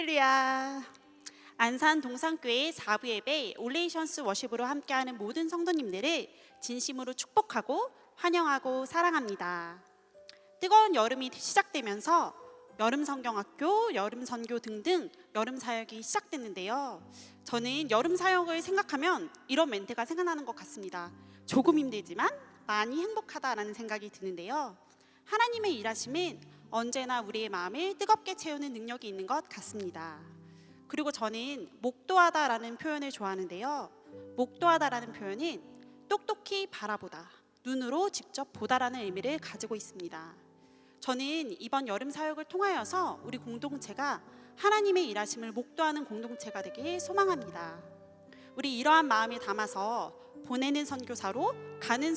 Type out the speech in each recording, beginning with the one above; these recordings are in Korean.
할렐루야. 안산 동산교회 4부 예배 올레이션스 워십으로 함께하는 모든 성도님들을 진심으로 축복하고 환영하고 사랑합니다. 뜨거운 여름이 시작되면서 여름 성경학교, 여름 선교 등등 여름 사역이 시작됐는데요. 저는 여름 사역을 생각하면 이런 멘트가 생각나는 것 같습니다. 조금 힘들지만 많이 행복하다라는 생각이 드는데요. 하나님의 일하심은 언제나 우리의 마음을 뜨겁게 채우는 능력이 있는 것 같습니다. 그리고 저는 목도하다라는 표현을 좋아하는데요. 목도하다라는 표현은 똑똑히 바라보다, 눈으로 직접 보다라는 의미를 가지고 있습니다. 저는 이번 여름 사역을 통하여서 우리 공동체가 하나님의 일하심을 목도하는 공동체가 되길 소망합니다. 우리 이러한 마음을 담아서 보내는 선교사로 가는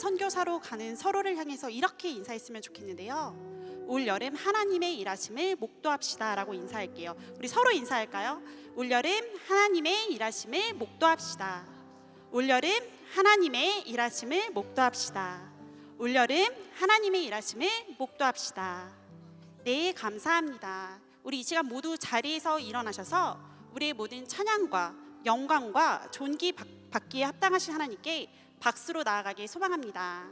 서로를 향해서 이렇게 인사했으면 좋겠는데요. 올 여름 하나님의 일하심을 목도합시다 라고 인사할게요. 우리 서로 인사할까요? 올 여름 하나님의 일하심을 목도합시다. 올 여름 하나님의 일하심을 목도합시다. 올 여름 하나님의 일하심을 목도합시다. 네, 감사합니다. 우리 이 시간 모두 자리에서 일어나셔서 우리의 모든 찬양과 영광과 존귀 받기에 합당하신 하나님께 박수로 나아가길 소망합니다.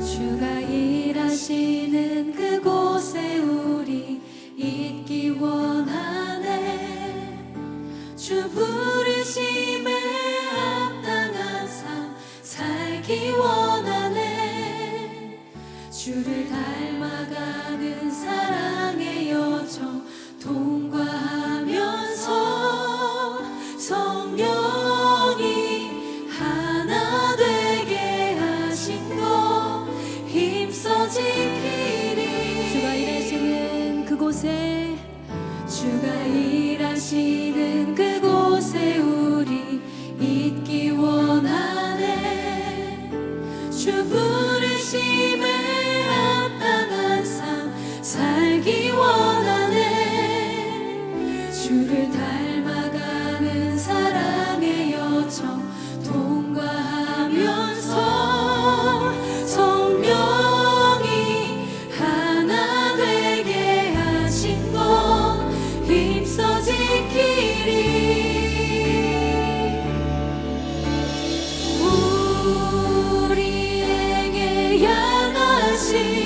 주가 일하시는 그곳에 우리 있기 원하네. 주 부르심에 합당한 삶 살기 원하네. 주를 닮아가는 사랑의 여정 통과하면서 성령이 하나 되게 하신 것 힘써 지키리. 주가 일하시는 그곳에 우리 있기 원하네. 주 부르심에 합당한 삶 살기 원하네. 주를 닮아가는 사랑의 여정 통과하면서 성령이 하나 되게 하신 것 힘써 지키리. 우리에게 향하신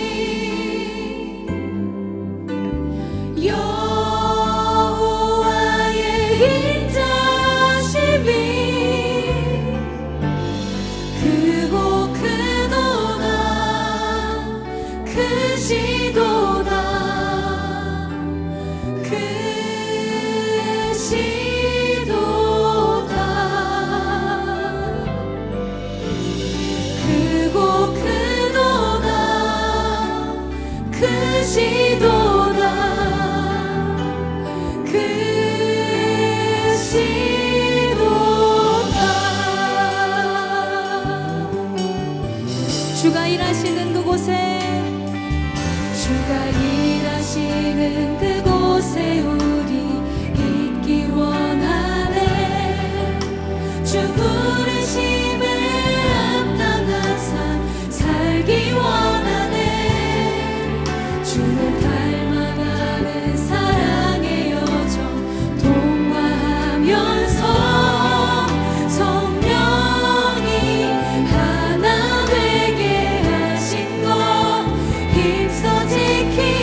여호와의 인자심이 크고 크도다 크시도다 크시도다 크고 크도다 크시도다 주가 일하시는 그곳에 우리 있기 원하네. 주 부르심에 합당한 삶 살기 원하네. 주를 닮아가는 사랑의 여정 통과하면서 성령이 하나 되게 하신 것 힘써 지키리.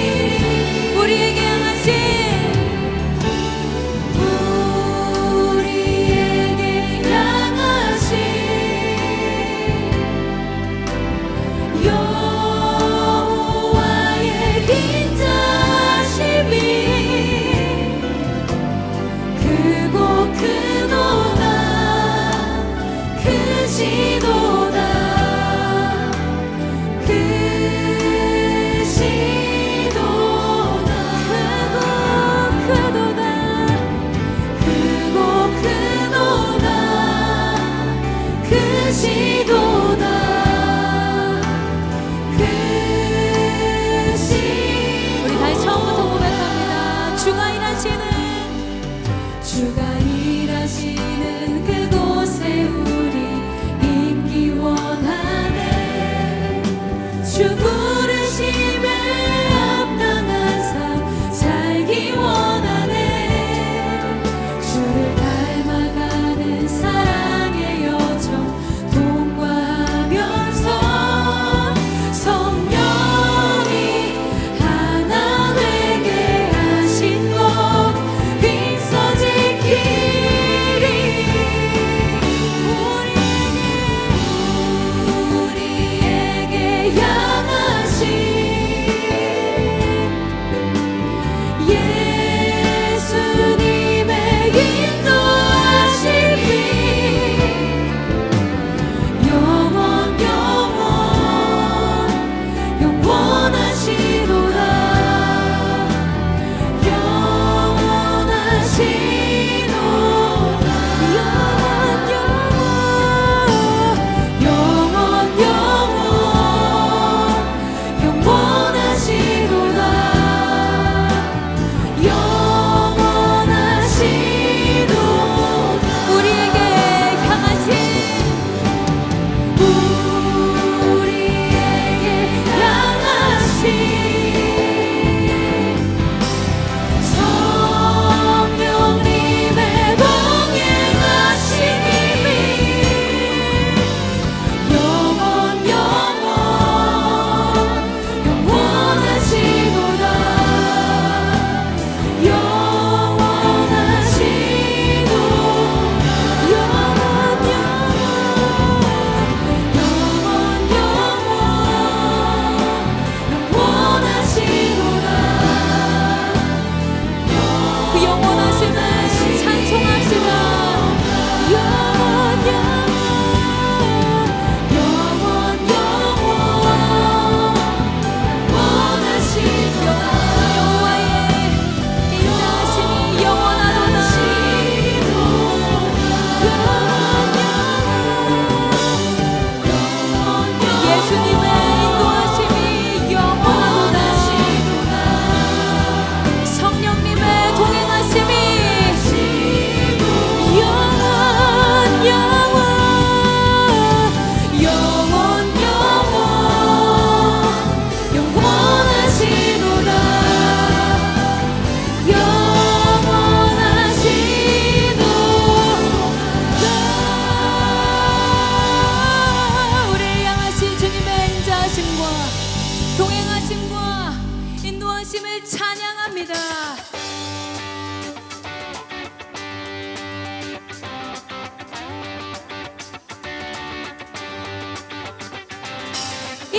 우리에게 향하신 여호와의 인자심이 크고 크도다 크시도다 크시도다 크고 크도다 크고 크도다 크시도다 크시. 우리 다시 처음부터 고백합니다. 주가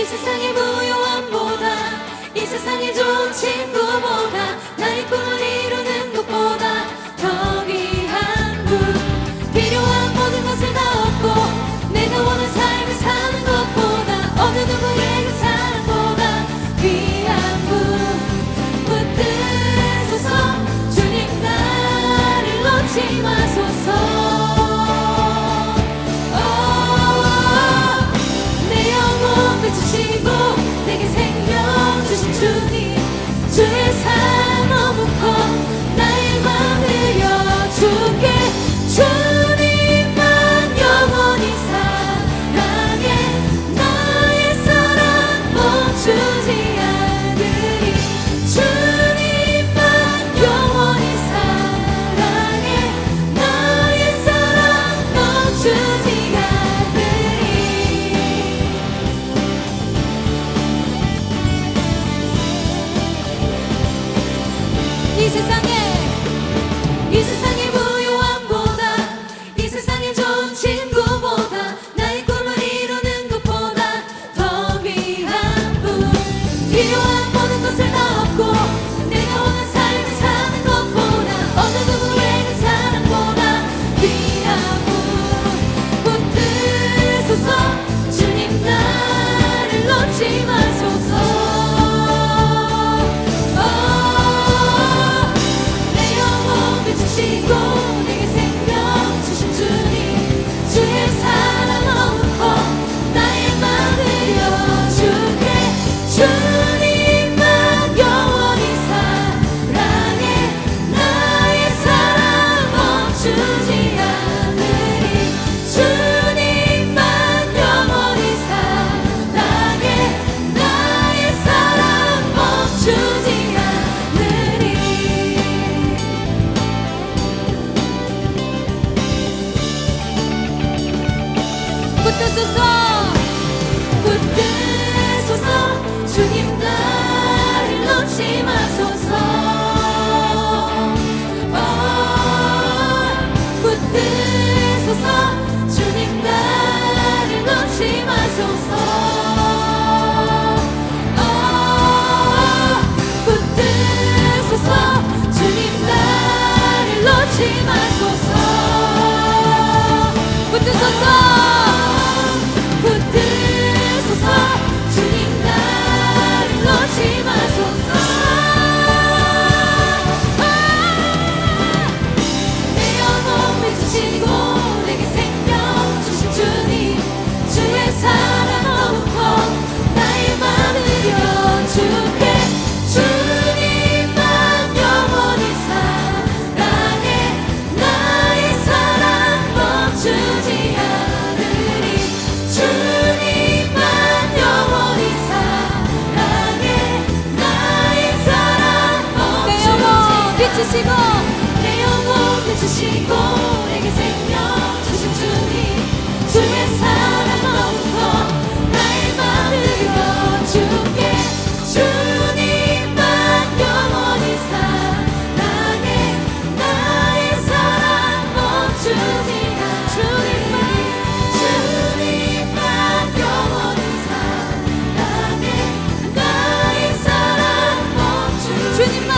이 세상의 무요함보다 이 세상의 좋은 친구보다 나의 꿈을 이루는 것보다 더 귀한 분 필요한 모든 것을 다 얻고 내가 원하는 삶을 사는 것보다 어느 누구에게 사랑보다 귀한 분 붙드소서 주님 나를 놓지 마소서 내 영혼 비추시고 내게 생명 주신 주님 주의 사랑 너무 커 나의 맘 들려줄게 주님만 영원히 사랑해 나의 사랑 멈추지 않으리 주님만 영원히 사랑해 나의 사랑 멈추지 않으리 이 세상의 무요함보다 이 세상의 좋은 친구보다 나의 꿈을 이루는 것보다 더 귀한 분 필요한 모든 것을 다 얻고 내가 원하는 삶을 사는 것보다 어느 누구에게 사랑보다 귀한 분 붙드소서 주님 나를 놓지 마소서 내 영혼 비추시고 내게 생명 주신 주님 주의 사랑 너무 커 나의 맘 들려줄게 주님만 영원히 사랑해 나의 사랑 멈추지 않으리 주님만 영원히 사랑해 나의 사랑 멈추지 않으리 붙드소서 주님 나를 놓지 마소서 붙드소서 주님 나를 놓지 마소서 붙드소서 주님 나를 놓지 마소서 붙드소서 주님 나를 놓지 마소서 내 영혼 비추시고 내게 생명 주신 주님 주의 사랑 너무 커 나의 맘을 들려줄게 주님만 영원히 사랑해 나의 사랑 멈추지 않으리 주님만 영원히 사랑해 나의 사랑 멈추지 내 영혼 비추시고 내게 생명 주신 주님 주의 사랑 너무 커 나의 맘을 들려줄게 주님만 영원히 사랑해 나의 사랑 멈추지 않으리 주님만 영원히 사랑해 나의 사랑 멈추지 주님만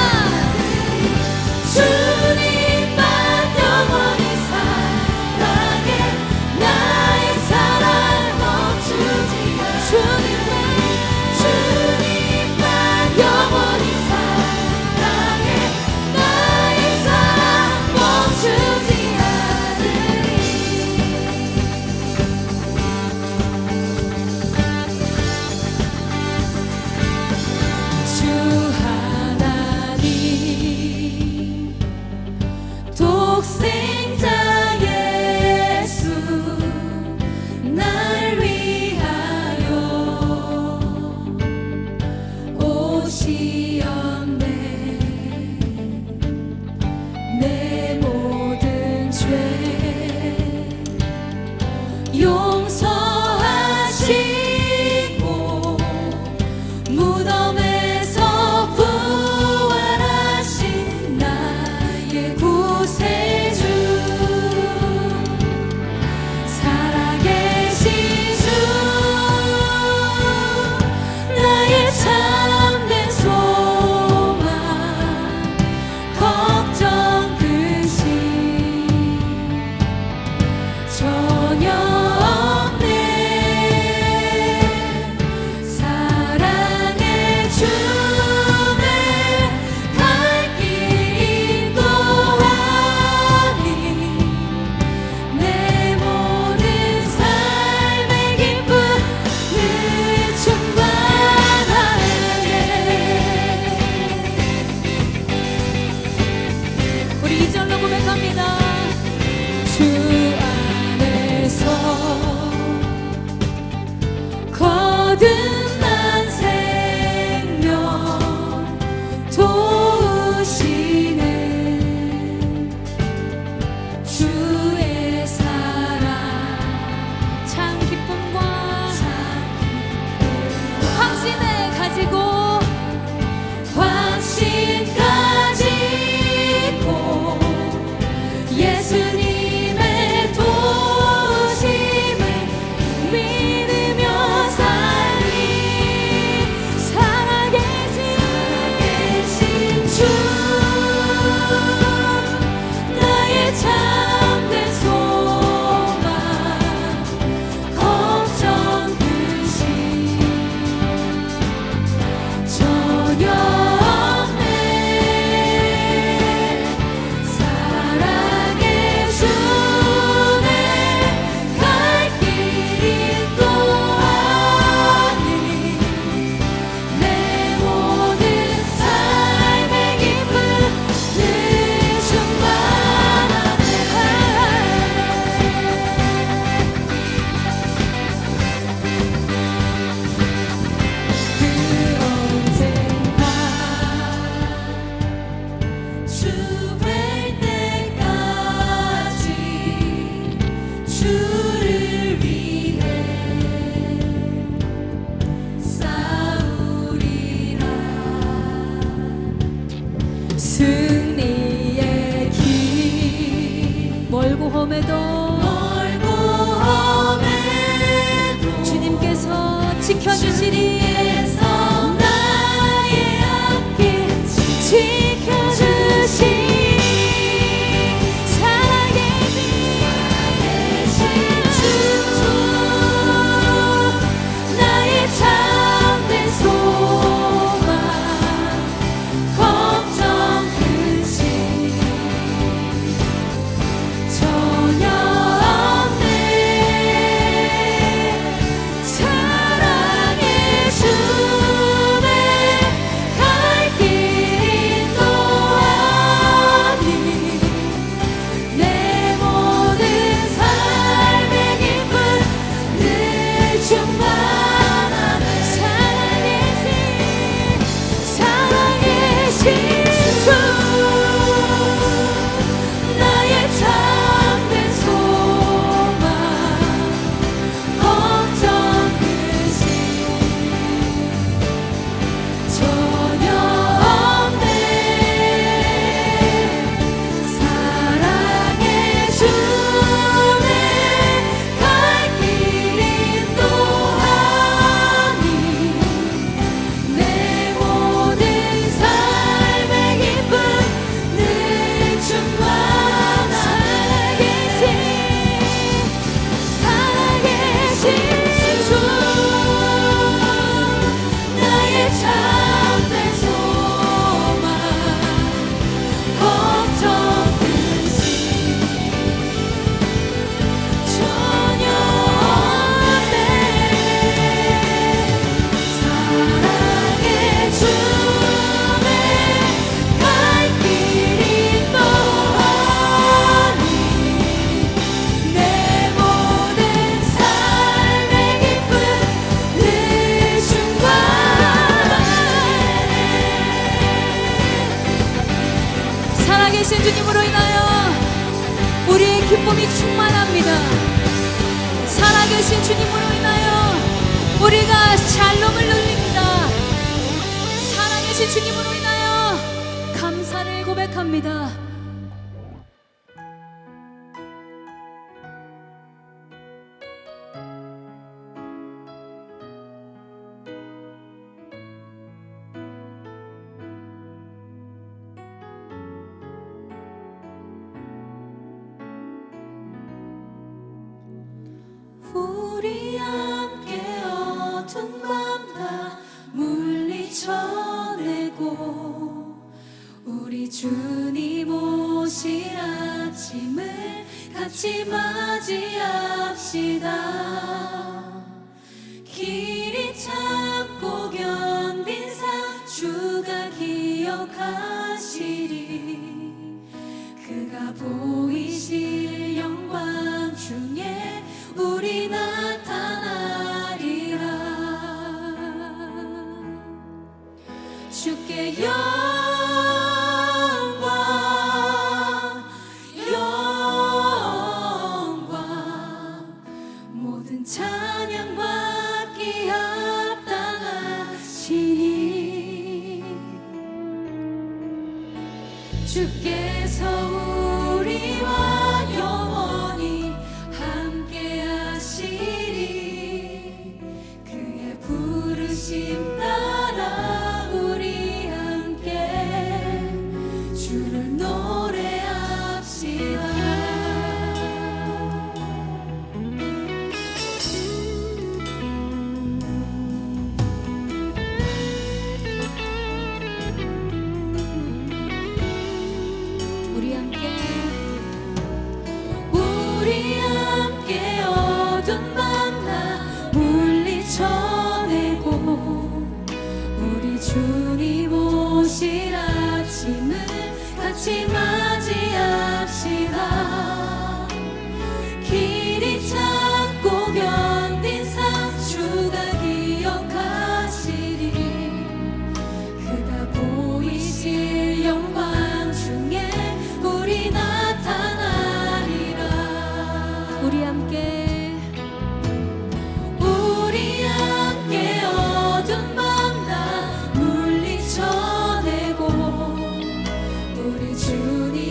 험해도 주님께서 지켜주시리. 나의 앞길 지켜주시리. 살아계신 주님으로 인하여 우리의 기쁨이 충만합니다. 살아계신 주님으로 인하여 우리가 샬롬을 누립니다. 살아계신 주님으로 인하여 감사를 고백합니다. 우리 함께 어두운 밤 다 물리쳐내고 우리 주님 오실 아침을 같이 맞이합시다. 길이 참고 견딘 삶 주가 기억하시리. 그가 보이실 영광 중에 우리 나타나리라. 주께 영광 영광 모든 찬양 받기 합당하시니 주께서 우리와 영원히 함께 하시리. 그의 부르심 따라 우리 함께 주를 노래합시다. 우리 함께 어두운 밤 다 물리쳐내고 우리 주님 오실 아침을 같이 맞이합시다. 길이 참고 견딘 삶 주가 기억하시리. 그가 보이실 영광 중에 우리 나타나리라. 우리 함께 어두운 밤 다 물리쳐내고 우리 주님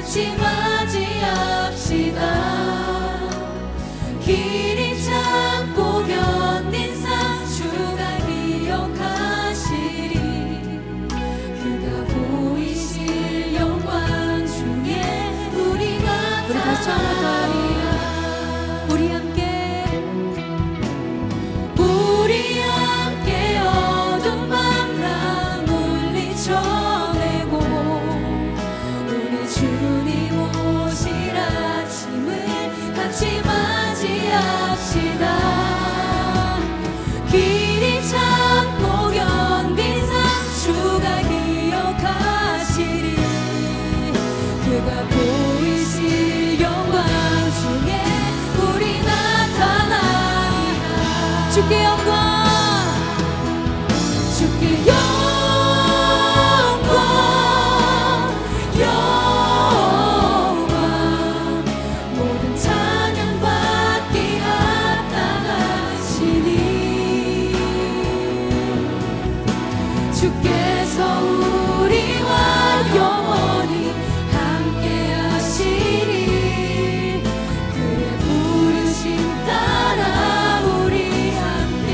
같이 맞이합시다. 길이 참고 견딘 삶 주가 기억하시리. 그가 보이실 영광 중에 우리 나타나리라. 우리 함께 어두운 밤 물리쳐내고 우리 주님 오실 아침을 같이 맞이합시다. 길이 참고 견딘 삶 주가 기억하시리. 그가 보이실 영광 중에 우리 나타나리라. 주께 영광, 주께 영광, 영광, 모든 찬양 받기 합당하시니 주께서 우리와 영원히 함께 하시리. 그의 부르심 따라 우리 함께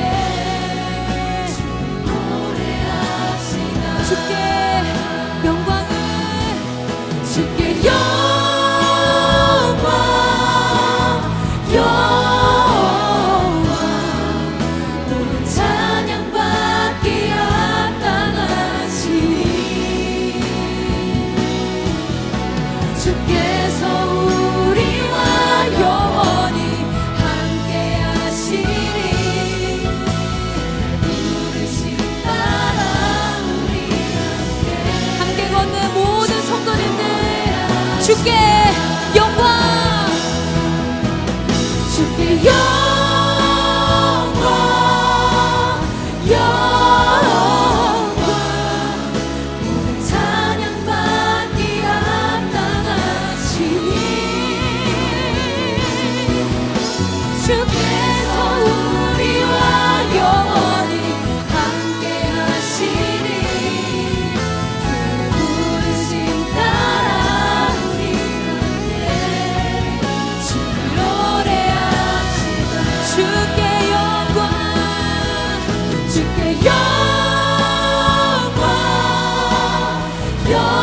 노래합시다. 주께 영광을, 주께 영광, 영광, 모든 찬양 받기 합당하시니 주께서 우리와 영원히 함께 하시리. 부르심 따라 우리 함께 걷는 모든 성도님들 주께 영광, 주께 영광, 영광, 모든 찬양 받기 합당하시니 주께서 우리와 영원히 함께 하시리. 그의 부르심 따라 우리 함께 주를 노래합시다. 주께 영광, 주께 영광, 영광,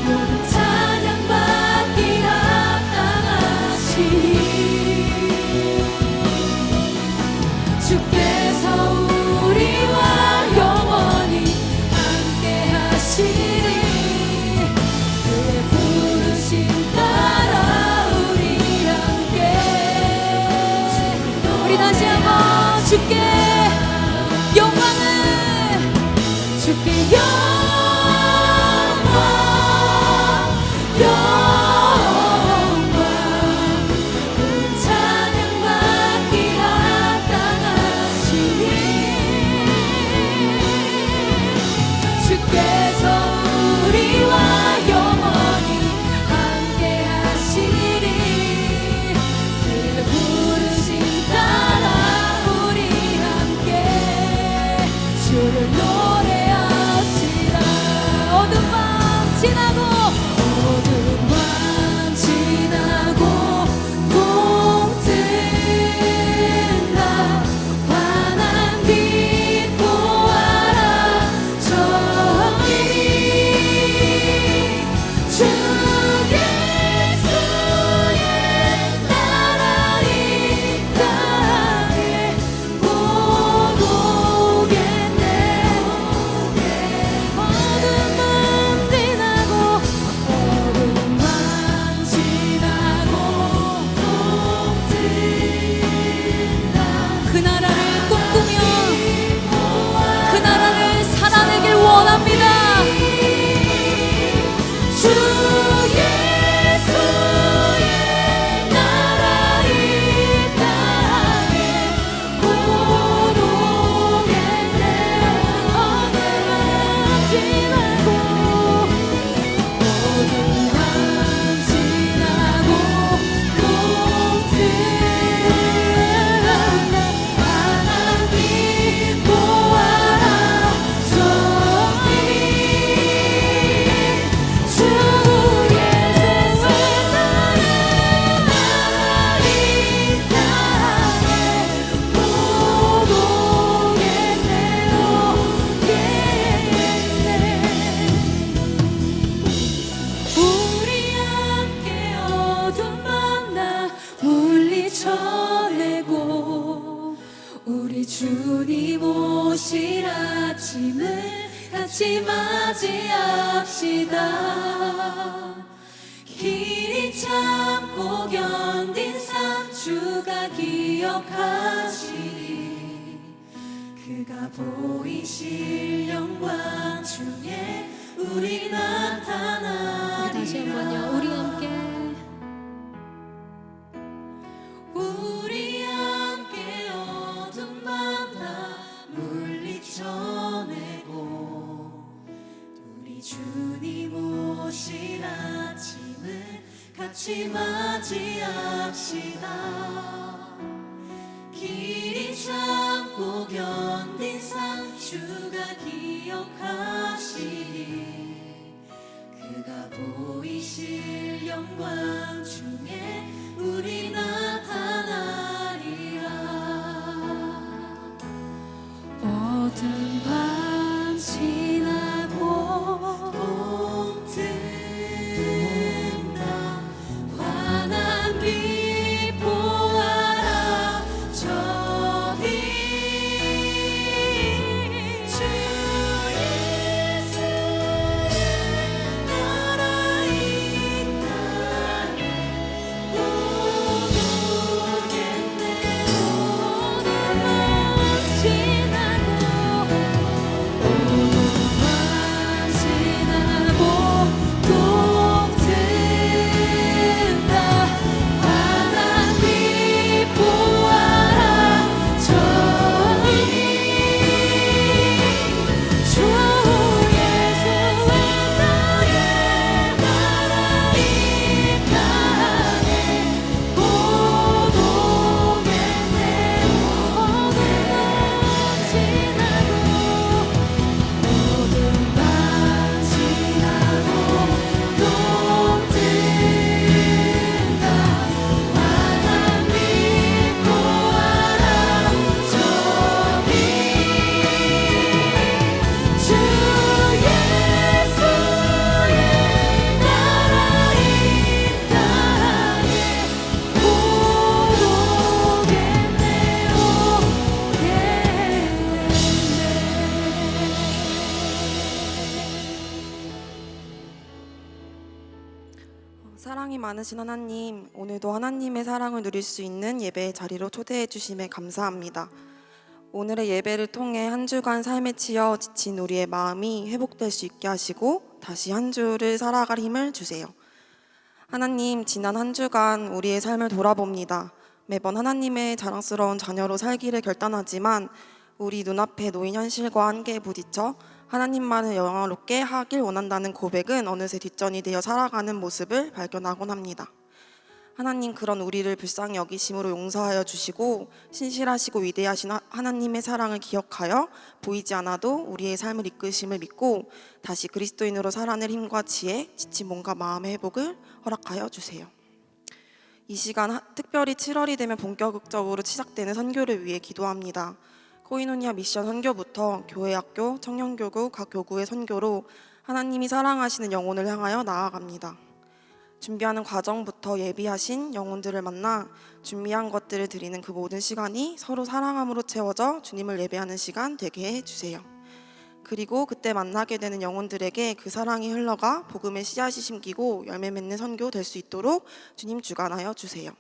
모든 찬양 받기 합당하시니 주께서 우리와 영원히 함께 하시리. 그의 부르심 따라 우리 함께 우리 다시 한번 주께 영광을, 주께 영광, 영광, 모든 찬양 받기 합당하시니 주께서 우리와 영원히 함께 하시리. 그의 부르심 따라 우리 함께 전해고 우리 주님 오실 아침을 같이 맞이합시다. 길이 참고 견딘 삶 주가 기억하시리. 그가 보이실 영광 중에 우리 나타나리라. 우리 다시 한번요. 우리 함께 우리 함께 어둠 밤 다 물리쳐내고 우리 주님 오실 아침을 같이 맞이합시다. 길이 참고 견딘 삶 주가 기억하시리. 그가 보이실 영광 중에 우리 나타나리라. 어두운 밤 지나고 봄 든다. 환한 빛 보아라. 저기 주 예수의 나라 이 땅에 곧 오겠네. 어두운 밤 지나고 어두운 밤 지나고 봄 든다. 환한 빛 보아라. 저기 주 예수의 나의 나라 이 땅에 곧 오겠네. 어두운 밤 지나고 어두운 밤 지나고 봄 든다. 환한 빛 보아라. 저기 주 예수의 나라 이 땅에 곧 오겠네. 사랑이 많으신 하나님, 오늘도 하나님의 사랑을 누릴 수 있는 예배의 자리로 초대해 주심에 감사합니다. 오늘의 예배를 통해 한 주간 삶에 치여 지친 우리의 마음이 회복될 수 있게 하시고 다시 한 주를 살아갈 힘을 주세요. 하나님, 지난 한 주간 우리의 삶을 돌아봅니다. 매번 하나님의 자랑스러운 자녀로 살기를 결단하지만 우리 눈앞에 놓인 현실과 한계에 부딪혀 하나님만을 영화롭게 하길 원한다는 고백은 어느새 뒷전이 되어 살아가는 모습을 발견하곤 합니다. 하나님, 그런 우리를 불쌍히 여기심으로 용서하여 주시고 신실하시고 위대하신 하나님의 사랑을 기억하여 보이지 않아도 우리의 삶을 이끄심을 믿고 다시 그리스도인으로 살아낼 힘과 지혜, 지친 몸과 마음의 회복을 허락하여 주세요. 이 시간 특별히 7월이 되면 본격적으로 시작되는 선교를 위해 기도합니다. 코이노니아 미션 선교부터 교회, 학교, 청년교구, 각 교구의 선교로 하나님이 사랑하시는 영혼을 향하여 나아갑니다. 준비하는 과정부터 예비하신 영혼들을 만나 준비한 것들을 드리는 그 모든 시간이 서로 사랑함으로 채워져 주님을 예배하는 시간 되게 해주세요. 그리고 그때 만나게 되는 영혼들에게 그 사랑이 흘러가 복음의 씨앗이 심기고 열매 맺는 선교 될 수 있도록 주님 주관하여 주세요.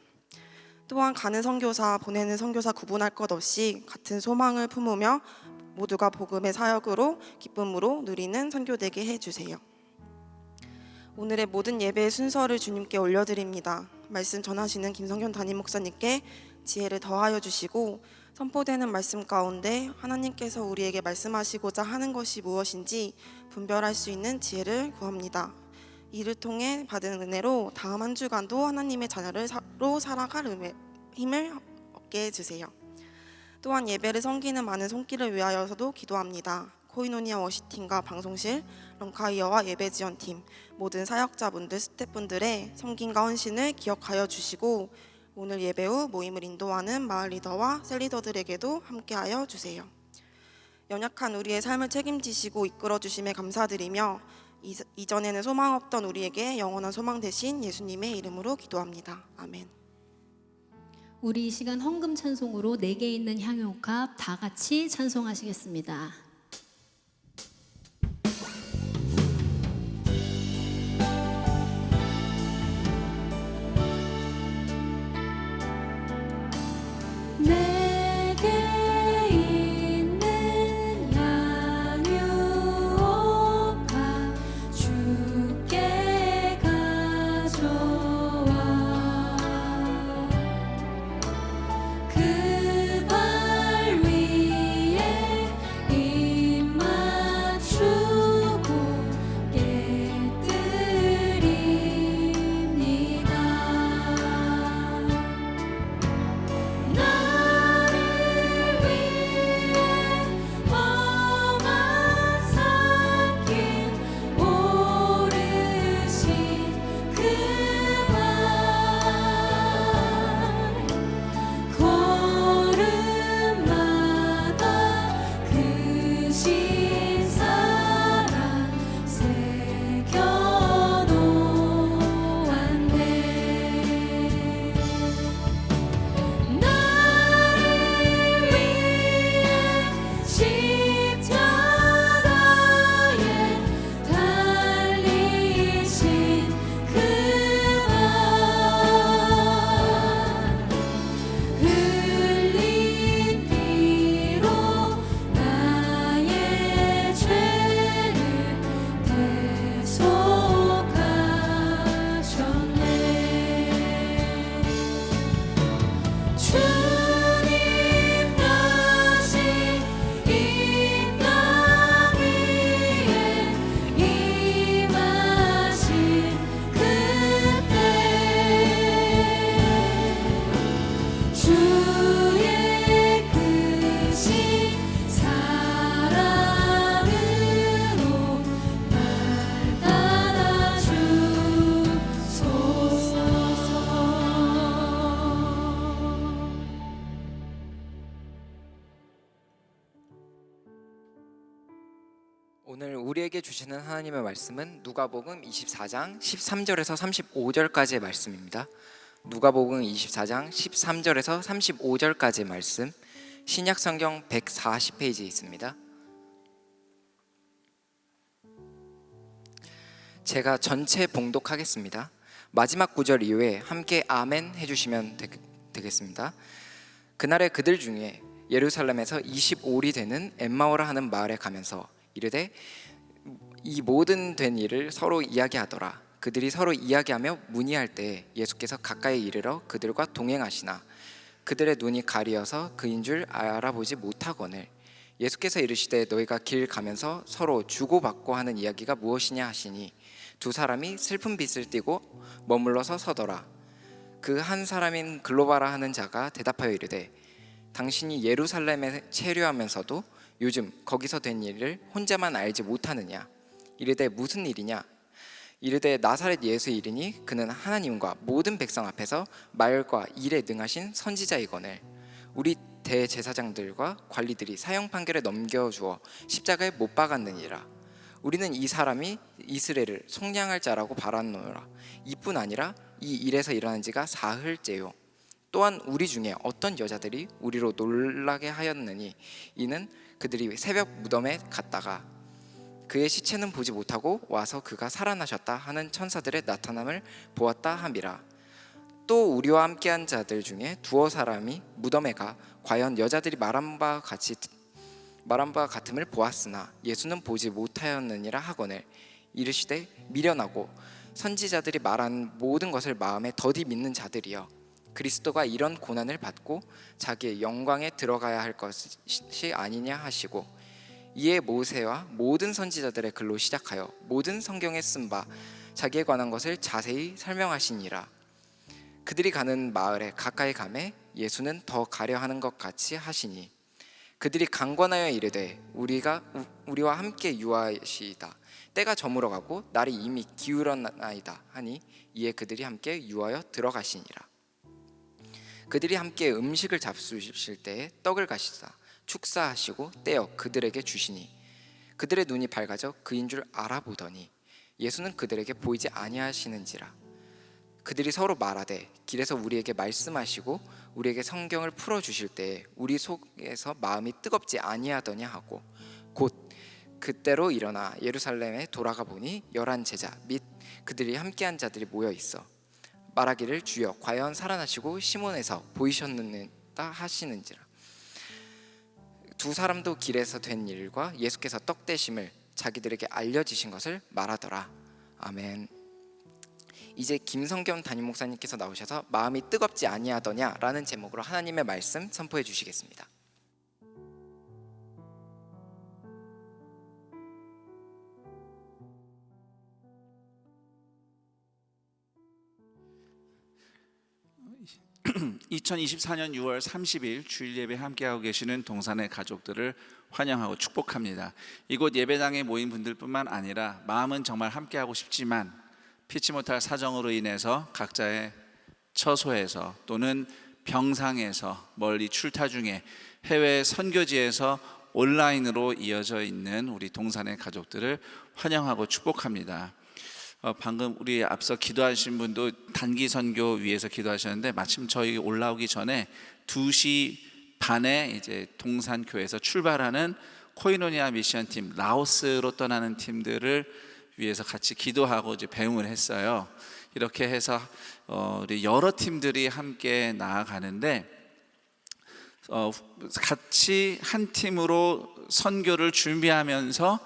또한 가는 선교사, 보내는 선교사 구분할 것 없이 같은 소망을 품으며 모두가 복음의 사역으로 기쁨으로 누리는 선교되게 해주세요. 오늘의 모든 예배의 순서를 주님께 올려드립니다. 말씀 전하시는 김성현 담임 목사님께 지혜를 더하여 주시고 선포되는 말씀 가운데 하나님께서 우리에게 말씀하시고자 하는 것이 무엇인지 분별할 수 있는 지혜를 구합니다. 이를 통해 받은 은혜로 다음 한 주간도 하나님의 자녀로 살아갈 힘을 얻게 해주세요. 또한 예배를 섬기는 많은 손길을 위하여서도 기도합니다. 코이노니아 워시팀과 방송실, 런카이어와 예배지원팀, 모든 사역자분들, 스태프분들의 섬김과 헌신을 기억하여 주시고 오늘 예배 후 모임을 인도하는 마을 리더와 셀리더들에게도 함께하여 주세요. 연약한 우리의 삶을 책임지시고 이끌어 주심에 감사드리며 이전에는 소망 없던 우리에게 영원한 소망 되신 예수님의 이름으로 기도합니다. 아멘. 우리 이 시간 헌금 찬송으로 내게 있는 향유값 다 같이 찬송하시겠습니다. 내게 있는 향유값 주께 가져와 그 발 위에 입 맞추고 깨뜨립니다. 나를 위해 험한 산길 오르신 그 발 걸음마다 그 신사랑 새겨놓았네. 나를 위해 십자가에 달리신 그 발 흘린 피로 나의 죄를 대속하셨네. 주님 다시 이 땅 위에 임하신 그때 주의 크신 사랑으로 날 따라주소서. 오늘 우리에게 주시는 하나님의 말씀은 누가복음 24장 13절에서 35절까지의 말씀입니다. 누가복음 24장 13절에서 35절까지의 말씀, 신약성경 140페이지에 있습니다. 제가 전체 봉독하겠습니다. 마지막 구절 이후에 함께 아멘 해주시면 되겠습니다. 그날에 그들 중에 예루살렘에서 25리 되는 엠마오라 하는 마을에 가면서 이르되 이 모든 된 일을 서로 이야기하더라. 그들이 서로 이야기하며 문의할 때 예수께서 가까이 이르러 그들과 동행하시나 그들의 눈이 가리어서 그인 줄 알아보지 못하거늘 예수께서 이르시되 너희가 길 가면서 서로 주고받고 하는 이야기가 무엇이냐 하시니 두 사람이 슬픈 빛을 띠고 머물러서 서더라. 그 한 사람인 글로바라 하는 자가 대답하여 이르되 당신이 예루살렘에 체류하면서도 요즘 거기서 된 일을 혼자만 알지 못하느냐? 이르되 무슨 일이냐? 이르되 나사렛 예수 이르니 그는 하나님과 모든 백성 앞에서 말과 일에 능하신 선지자이거늘 우리 대제사장들과 관리들이 사형 판결에 넘겨주어 십자가에 못 박았느니라. 우리는 이 사람이 이스라엘을 속량할 자라고 바랐노라. 이뿐 아니라 이 일에서 일어난 지가 사흘째요. 또한 우리 중에 어떤 여자들이 우리로 놀라게 하였느니 이는 그들이 새벽 무덤에 갔다가 그의 시체는 보지 못하고 와서 그가 살아나셨다 하는 천사들의 나타남을 보았다 함이라. 또 우리와 함께한 자들 중에 두어 사람이 무덤에 가 과연 여자들이 말한 바 같음을 보았으나 예수는 보지 못하였느니라 하거늘 이르시되 미련하고 선지자들이 말한 모든 것을 마음에 더디 믿는 자들이여 그리스도가 이런 고난을 받고 자기의 영광에 들어가야 할 것이 아니냐 하시고 이에 모세와 모든 선지자들의 글로 시작하여 모든 성경에 쓴 바 자기에 관한 것을 자세히 설명하시니라. 그들이 가는 마을에 가까이 가매 예수는 더 가려 하는 것 같이 하시니 그들이 강권하여 이르되 우리와 함께 유하시이다. 때가 저물어가고 날이 이미 기울었나이다 하니 이에 그들이 함께 유하여 들어가시니라. 그들이 함께 음식을 잡수실 때에 떡을 가시사 축사하시고 떼어 그들에게 주시니 그들의 눈이 밝아져 그인 줄 알아보더니 예수는 그들에게 보이지 아니하시는지라. 그들이 서로 말하되 길에서 우리에게 말씀하시고 우리에게 성경을 풀어 주실 때 우리 속에서 마음이 뜨겁지 아니하더냐 하고 곧 그때로 일어나 예루살렘에 돌아가 보니 11 제자 및 그들이 함께한 자들이 모여 있어 말하기를 주여 과연 살아나시고 시몬에서 보이셨느냐 하시는지라. 두 사람도 길에서 된 일과 예수께서 떡 되심을 자기들에게 알려지신 것을 말하더라. 아멘. 이제 김성겸 담임 목사님께서 나오셔서 마음이 뜨겁지 아니하더냐라는 제목으로 하나님의 말씀 선포해 주시겠습니다. (2024년 6월 30일) 주일 예배 함께하고 계시는 동산의 가족들을 환영하고 축복합니다. 이곳 예배당에 모인 분들뿐만 아니라 마음은 정말 함께하고 싶지만 피치 못할 사정으로 인해서 각자의 처소에서 또는 병상에서 멀리 출타 중에 해외 선교지에서 온라인으로 이어져 있는 우리 동산의 가족들을 환영하고 축복합니다. 방금 우리 앞서 기도하신 분도 단기 선교 위해서 기도하셨는데 마침 저희 올라오기 전에 2시 반에 이제 동산교회에서 출발하는 코이노니아 미션팀 라오스로 떠나는 팀들을 위해서 같이 기도하고 이제 배웅을 했어요. 이렇게 해서 우리 여러 팀들이 함께 나아가는데 같이 한 팀으로 선교를 준비하면서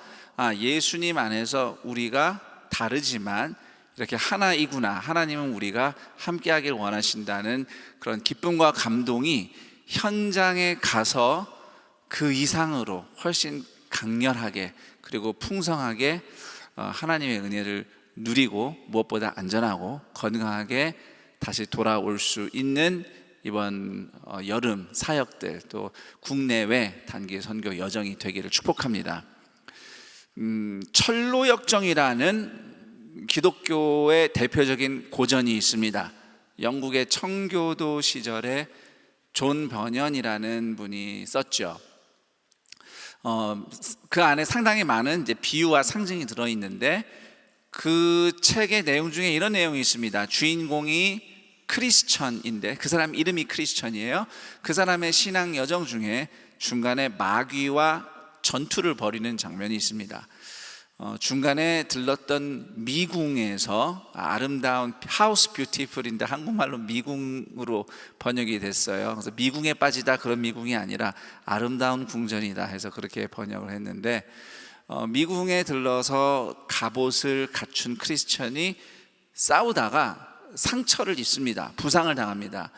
예수님 안에서 우리가 다르지만 이렇게 하나이구나, 하나님은 우리가 함께하길 원하신다는 그런 기쁨과 감동이 현장에 가서 그 이상으로 훨씬 강렬하게 그리고 풍성하게 하나님의 은혜를 누리고 무엇보다 안전하고 건강하게 다시 돌아올 수 있는 이번 여름 사역들 또 국내외 단기 선교 여정이 되기를 축복합니다. 철로역정이라는 기독교의 대표적인 고전이 있습니다. 영국의 청교도 시절에 존 버년이라는 분이 썼죠. 그 안에 상당히 많은 이제 비유와 상징이 들어있는데 그 책의 내용 중에 이런 내용이 있습니다. 주인공이 크리스천인데 그 사람 이름이 크리스천이에요. 그 사람의 신앙 여정 중에 중간에 마귀와 전투를 벌이는 장면이 있습니다. 중간에 들렀던 미궁에서 아름다운 하우스 뷰티풀인데 한국말로 미궁으로 번역이 됐어요. 그래서 미궁에 빠지다 그런 미궁이 아니라 아름다운 궁전이다 해서 그렇게 번역을 했는데 미궁에 들러서 갑옷을 갖춘 크리스천이 싸우다가 상처를 입습니다. 부상을 당합니다.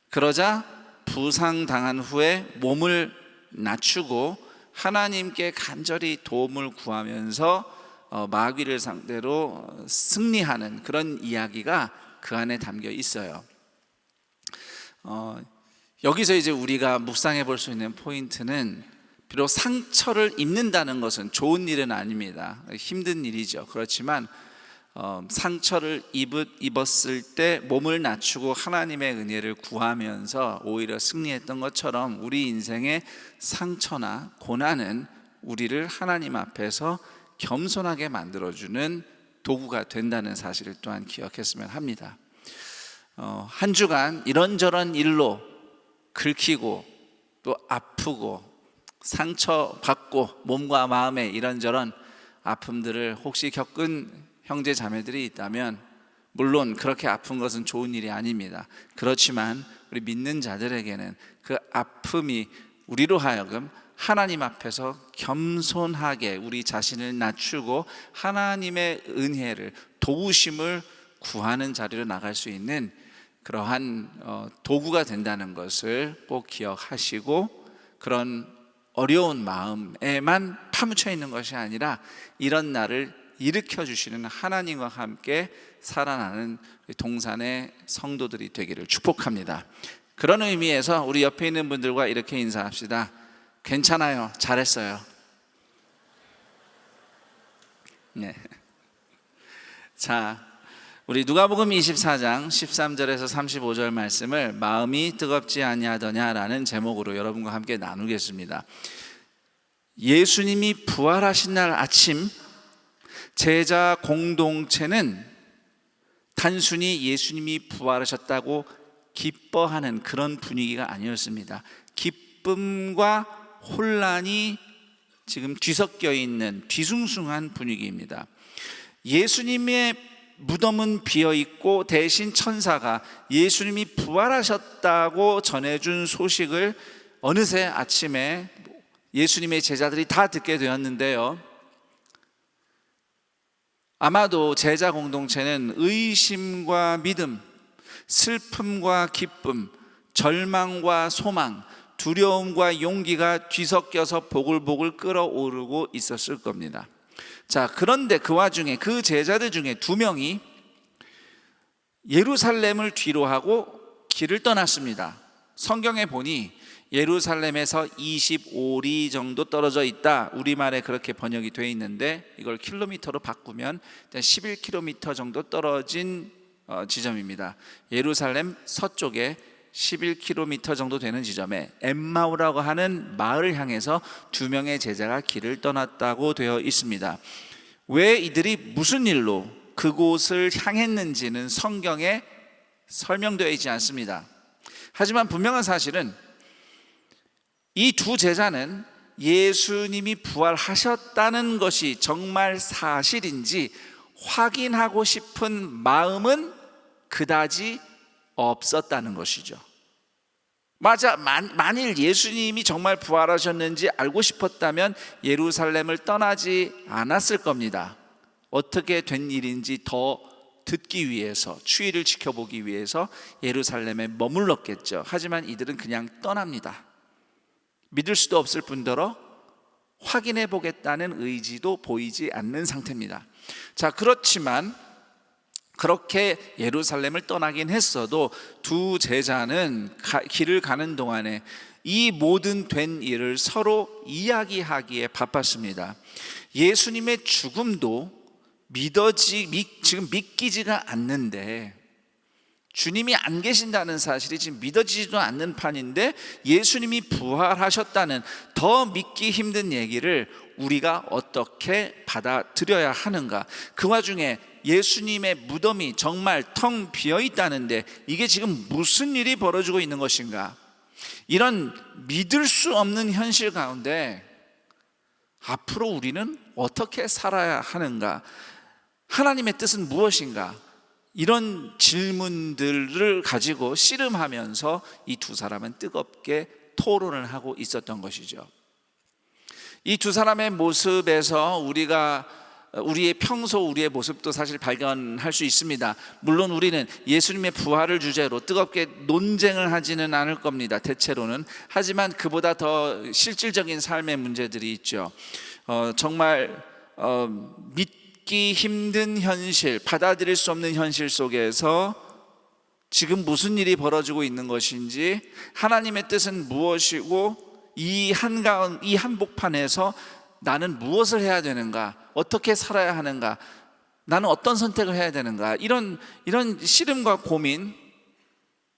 그러자 부상당한 후에 몸을 낮추고 하나님께 간절히 도움을 구하면서 마귀를 상대로 승리하는 그런 이야기가 그 안에 담겨 있어요. 여기서 이제 우리가 묵상해 볼 수 있는 포인트는 비록 상처를 입는다는 것은 좋은 일은 아닙니다. 힘든 일이죠. 그렇지만 상처를 입었을 때 몸을 낮추고 하나님의 은혜를 구하면서 오히려 승리했던 것처럼 우리 인생의 상처나 고난은 우리를 하나님 앞에서 겸손하게 만들어주는 도구가 된다는 사실을 또한 기억했으면 합니다. 한 주간 이런저런 일로 긁히고 또 아프고 상처받고 몸과 마음에 이런저런 아픔들을 혹시 겪은 형제 자매들이 있다면 물론 그렇게 아픈 것은 좋은 일이 아닙니다. 그렇지만 우리 믿는 자들에게는 그 아픔이 우리로 하여금 하나님 앞에서 겸손하게 우리 자신을 낮추고 하나님의 은혜를 도우심을 구하는 자리로 나갈 수 있는 그러한 도구가 된다는 것을 꼭 기억하시고 그런 어려운 마음에만 파묻혀 있는 것이 아니라 이런 날을 일으켜 주시는 하나님과 함께 살아나는 동산의 성도들이 되기를 축복합니다. 그런 의미에서 우리 옆에 있는 분들과 이렇게 인사합시다. 괜찮아요. 잘했어요. 네. 자, 우리 누가복음 24장 13절에서 35절 말씀을 마음이 뜨겁지 아니하더냐라는 제목으로 여러분과 함께 나누겠습니다. 예수님이 부활하신 날 아침 제자 공동체는 단순히 예수님이 부활하셨다고 기뻐하는 그런 분위기가 아니었습니다. 기쁨과 혼란이 지금 뒤섞여 있는 뒤숭숭한 분위기입니다. 예수님의 무덤은 비어 있고 대신 천사가 예수님이 부활하셨다고 전해준 소식을 어느새 아침에 예수님의 제자들이 다 듣게 되었는데요. 아마도 제자 공동체는 의심과 믿음, 슬픔과 기쁨, 절망과 소망, 두려움과 용기가 뒤섞여서 보글보글 끓어오르고 있었을 겁니다. 자, 그런데 그 와중에 그 제자들 중에 2명이 예루살렘을 뒤로 하고 길을 떠났습니다. 성경에 보니 예루살렘에서 25리 정도 떨어져 있다. 우리말에 그렇게 번역이 되어 있는데 이걸 킬로미터로 바꾸면 11km 정도 떨어진 지점입니다. 예루살렘 서쪽에 11km 정도 되는 지점에 엠마오라고 하는 마을을 향해서 2명의 제자가 길을 떠났다고 되어 있습니다. 왜 이들이 무슨 일로 그곳을 향했는지는 성경에 설명되어 있지 않습니다. 하지만 분명한 사실은 이 2 제자는 예수님이 부활하셨다는 것이 정말 사실인지 확인하고 싶은 마음은 그다지 없었다는 것이죠. 맞아, 만일 예수님이 정말 부활하셨는지 알고 싶었다면 예루살렘을 떠나지 않았을 겁니다. 어떻게 된 일인지 더 듣기 위해서, 추이를 지켜보기 위해서 예루살렘에 머물렀겠죠. 하지만 이들은 그냥 떠납니다. 믿을 수도 없을 뿐더러 확인해 보겠다는 의지도 보이지 않는 상태입니다. 자, 그렇지만 그렇게 예루살렘을 떠나긴 했어도 2 제자는 길을 가는 동안에 이 모든 된 일을 서로 이야기하기에 바빴습니다. 예수님의 죽음도 지금 믿기지가 않는데, 주님이 안 계신다는 사실이 지금 믿어지지도 않는 판인데 예수님이 부활하셨다는 더 믿기 힘든 얘기를 우리가 어떻게 받아들여야 하는가? 그 와중에 예수님의 무덤이 정말 텅 비어 있다는데 이게 지금 무슨 일이 벌어지고 있는 것인가? 이런 믿을 수 없는 현실 가운데 앞으로 우리는 어떻게 살아야 하는가? 하나님의 뜻은 무엇인가? 이런 질문들을 가지고 씨름하면서 이 2 사람은 뜨겁게 토론을 하고 있었던 것이죠. 이 2 사람의 모습에서 우리의 평소 우리의 모습도 사실 발견할 수 있습니다. 물론 우리는 예수님의 부활을 주제로 뜨겁게 논쟁을 하지는 않을 겁니다. 대체로는. 하지만 그보다 더 실질적인 삶의 문제들이 있죠. 정말 믿기 힘든 현실, 받아들일 수 없는 현실 속에서 지금 무슨 일이 벌어지고 있는 것인지, 하나님의 뜻은 무엇이고 이 한복판에서 나는 무엇을 해야 되는가, 어떻게 살아야 하는가, 나는 어떤 선택을 해야 되는가, 이런 씨름과 고민,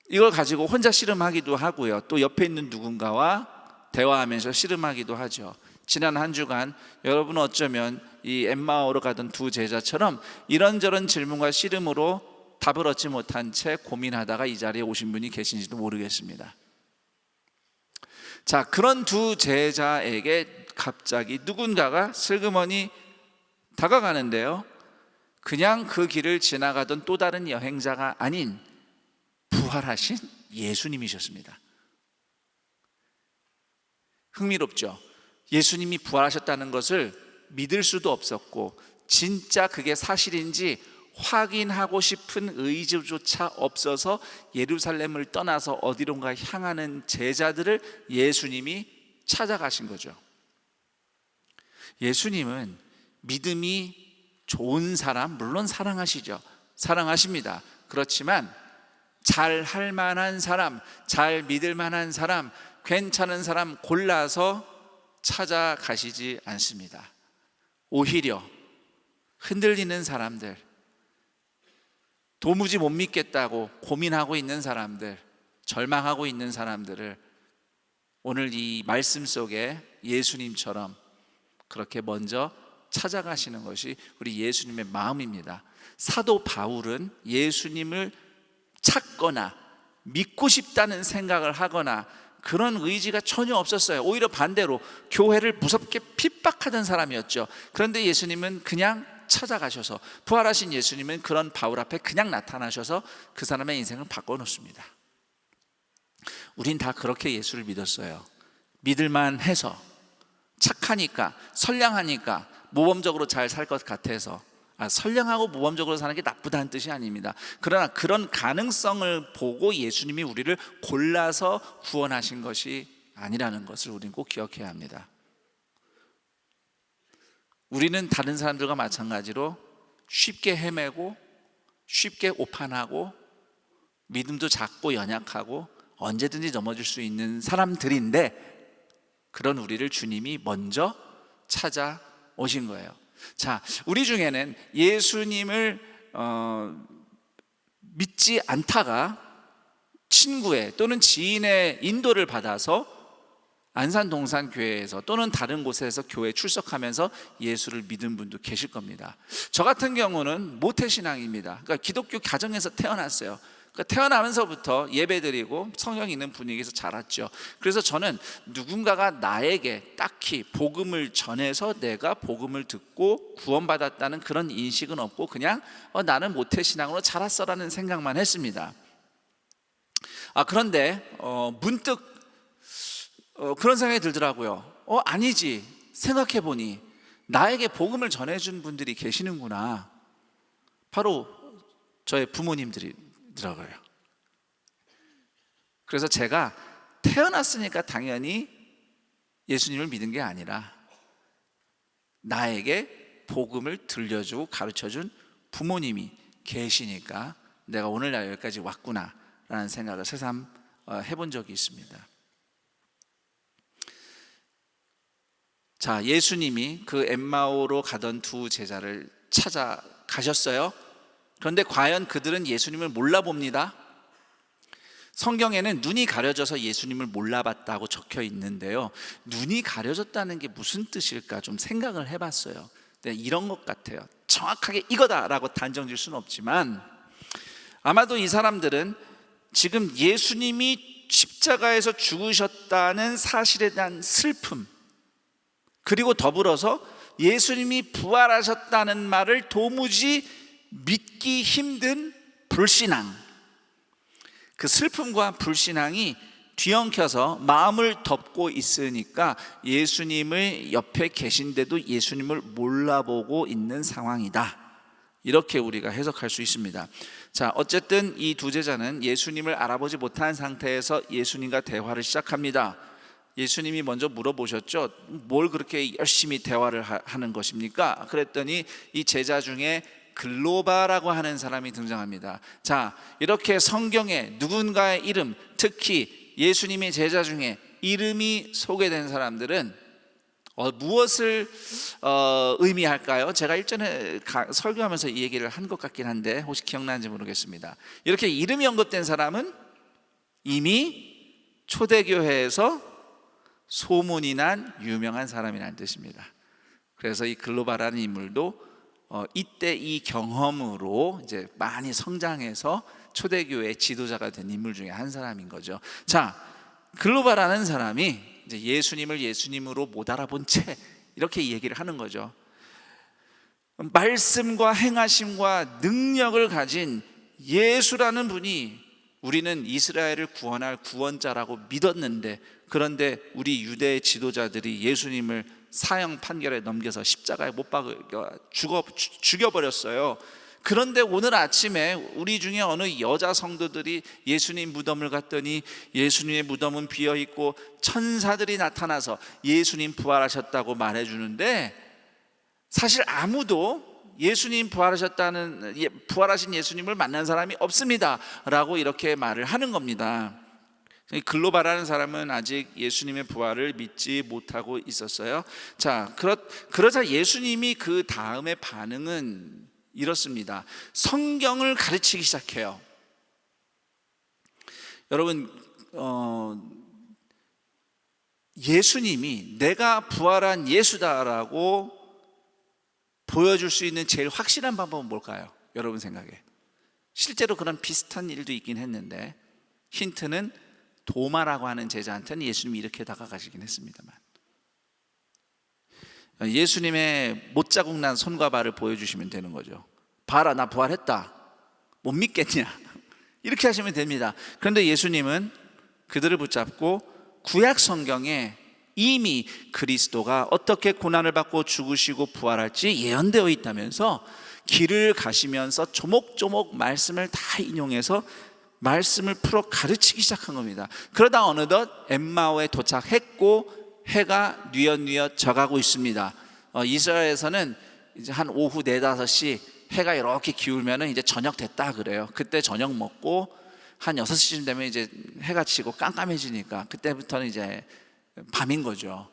이걸 가지고 혼자 씨름하기도 하고요, 또 옆에 있는 누군가와 대화하면서 씨름하기도 하죠. 지난 한 주간 여러분은 어쩌면 이 엠마오로 가던 2 제자처럼 이런저런 질문과 씨름으로 답을 얻지 못한 채 고민하다가 이 자리에 오신 분이 계신지도 모르겠습니다. 자, 그런 2 제자에게 갑자기 누군가가 슬그머니 다가가는데요, 그냥 그 길을 지나가던 또 다른 여행자가 아닌 부활하신 예수님이셨습니다. 흥미롭죠? 예수님이 부활하셨다는 것을 믿을 수도 없었고 진짜 그게 사실인지 확인하고 싶은 의지조차 없어서 예루살렘을 떠나서 어디론가 향하는 제자들을 예수님이 찾아가신 거죠. 예수님은 믿음이 좋은 사람 물론 사랑하시죠. 사랑하십니다. 그렇지만 잘 할 만한 사람, 잘 믿을 만한 사람, 괜찮은 사람 골라서 찾아가시지 않습니다. 오히려 흔들리는 사람들, 도무지 못 믿겠다고 고민하고 있는 사람들, 절망하고 있는 사람들을 오늘 이 말씀 속에 예수님처럼 그렇게 먼저 찾아가시는 것이 우리 예수님의 마음입니다. 사도 바울은 예수님을 찾거나 믿고 싶다는 생각을 하거나 그런 의지가 전혀 없었어요. 오히려 반대로 교회를 무섭게 핍박하던 사람이었죠. 그런데 예수님은 그냥 찾아가셔서, 부활하신 예수님은 그런 바울 앞에 그냥 나타나셔서 그 사람의 인생을 바꿔놓습니다. 우린 다 그렇게 예수를 믿었어요. 믿을만 해서, 착하니까, 선량하니까, 모범적으로 잘 살 것 같아서. 선량하고 모범적으로 사는 게 나쁘다는 뜻이 아닙니다. 그러나 그런 가능성을 보고 예수님이 우리를 골라서 구원하신 것이 아니라는 것을 우리는 꼭 기억해야 합니다. 우리는 다른 사람들과 마찬가지로 쉽게 헤매고 쉽게 오판하고 믿음도 작고 연약하고 언제든지 넘어질 수 있는 사람들인데, 그런 우리를 주님이 먼저 찾아오신 거예요. 자, 우리 중에는 예수님을 믿지 않다가 친구의 또는 지인의 인도를 받아서 안산 동산교회에서 또는 다른 곳에서 교회에 출석하면서 예수를 믿은 분도 계실 겁니다. 저 같은 경우는 모태신앙입니다. 그러니까 기독교 가정에서 태어났어요. 그러니까 태어나면서부터 예배드리고 성경 있는 분위기에서 자랐죠. 그래서 저는 누군가가 나에게 딱히 복음을 전해서 내가 복음을 듣고 구원받았다는 그런 인식은 없고, 그냥 나는 모태신앙으로 자랐어라는 생각만 했습니다. 그런데 문득 그런 생각이 들더라고요. 아니지, 생각해보니 나에게 복음을 전해준 분들이 계시는구나. 바로 저의 부모님들이더라고요. 그래서 제가 태어났으니까 당연히 예수님을 믿은 게 아니라 나에게 복음을 들려주고 가르쳐준 부모님이 계시니까 내가 오늘날 여기까지 왔구나 라는 생각을 새삼 해본 적이 있습니다. 자, 예수님이 그 엠마오로 가던 두 제자를 찾아가셨어요. 그런데 과연 그들은 예수님을 몰라봅니다. 성경에는 눈이 가려져서 예수님을 몰라봤다고 적혀 있는데요, 눈이 가려졌다는 게 무슨 뜻일까 좀 생각을 해봤어요. 이런 것 같아요. 정확하게 이거다라고 단정 지을 수는 없지만, 아마도 이 사람들은 지금 예수님이 십자가에서 죽으셨다는 사실에 대한 슬픔, 그리고 더불어서 예수님이 부활하셨다는 말을 도무지 믿기 힘든 불신앙, 그 슬픔과 불신앙이 뒤엉켜서 마음을 덮고 있으니까 예수님을 옆에 계신데도 예수님을 몰라보고 있는 상황이다, 이렇게 우리가 해석할 수 있습니다. 자, 어쨌든 이 두 제자는 예수님을 알아보지 못한 상태에서 예수님과 대화를 시작합니다. 예수님이 먼저 물어보셨죠. 뭘 그렇게 열심히 대화를 하는 것입니까? 그랬더니 이 제자 중에 글로바라고 하는 사람이 등장합니다. 자, 이렇게 성경에 누군가의 이름, 특히 예수님의 제자 중에 이름이 소개된 사람들은 무엇을 의미할까요? 제가 일전에 설교하면서 이 얘기를 한 것 같긴 한데 혹시 기억나는지 모르겠습니다. 이렇게 이름이 언급된 사람은 이미 초대교회에서 소문이 난 유명한 사람이라는 뜻입니다. 그래서 이 글로바라는 인물도 이때 이 경험으로 이제 많이 성장해서 초대교회의 지도자가 된 인물 중에 한 사람인 거죠. 자, 글로바라는 사람이 이제 예수님을 예수님으로 못 알아본 채 이렇게 얘기를 하는 거죠. 말씀과 행하심과 능력을 가진 예수라는 분이 우리는 이스라엘을 구원할 구원자라고 믿었는데, 그런데 우리 유대 지도자들이 예수님을 사형 판결에 넘겨서 십자가에 못 박아 죽여버렸어요. 그런데 오늘 아침에 우리 중에 어느 여자 성도들이 예수님 무덤을 갔더니 예수님의 무덤은 비어있고 천사들이 나타나서 예수님 부활하셨다고 말해주는데, 사실 아무도 예수님 부활하신 예수님을 만난 사람이 없습니다 라고 이렇게 말을 하는 겁니다. 글로바라는 사람은 아직 예수님의 부활을 믿지 못하고 있었어요. 자, 그러자 예수님이 그 다음의 반응은 이렇습니다. 성경을 가르치기 시작해요. 여러분, 예수님이 내가 부활한 예수다라고 보여줄 수 있는 제일 확실한 방법은 뭘까요? 여러분 생각에. 실제로 그런 비슷한 일도 있긴 했는데 힌트는 도마라고 하는 제자한테는 예수님이 이렇게 다가가시긴 했습니다만, 예수님의 못자국 난 손과 발을 보여주시면 되는 거죠. 봐라, 나 부활했다. 못 믿겠냐? 이렇게 하시면 됩니다. 그런데 예수님은 그들을 붙잡고 구약 성경에 이미 그리스도가 어떻게 고난을 받고 죽으시고 부활할지 예언되어 있다면서 길을 가시면서 조목조목 말씀을 다 인용해서 말씀을 풀어 가르치기 시작한 겁니다. 그러다 어느덧 엠마오에 도착했고 해가 뉘엿뉘엿 져가고 있습니다. 이스라엘에서는 이제 한 오후 4, 5시 해가 이렇게 기울면 이제 저녁 됐다 그래요. 그때 저녁 먹고 한 6시쯤 되면 이제 해가 지고 깜깜해지니까 그때부터는 이제 밤인 거죠.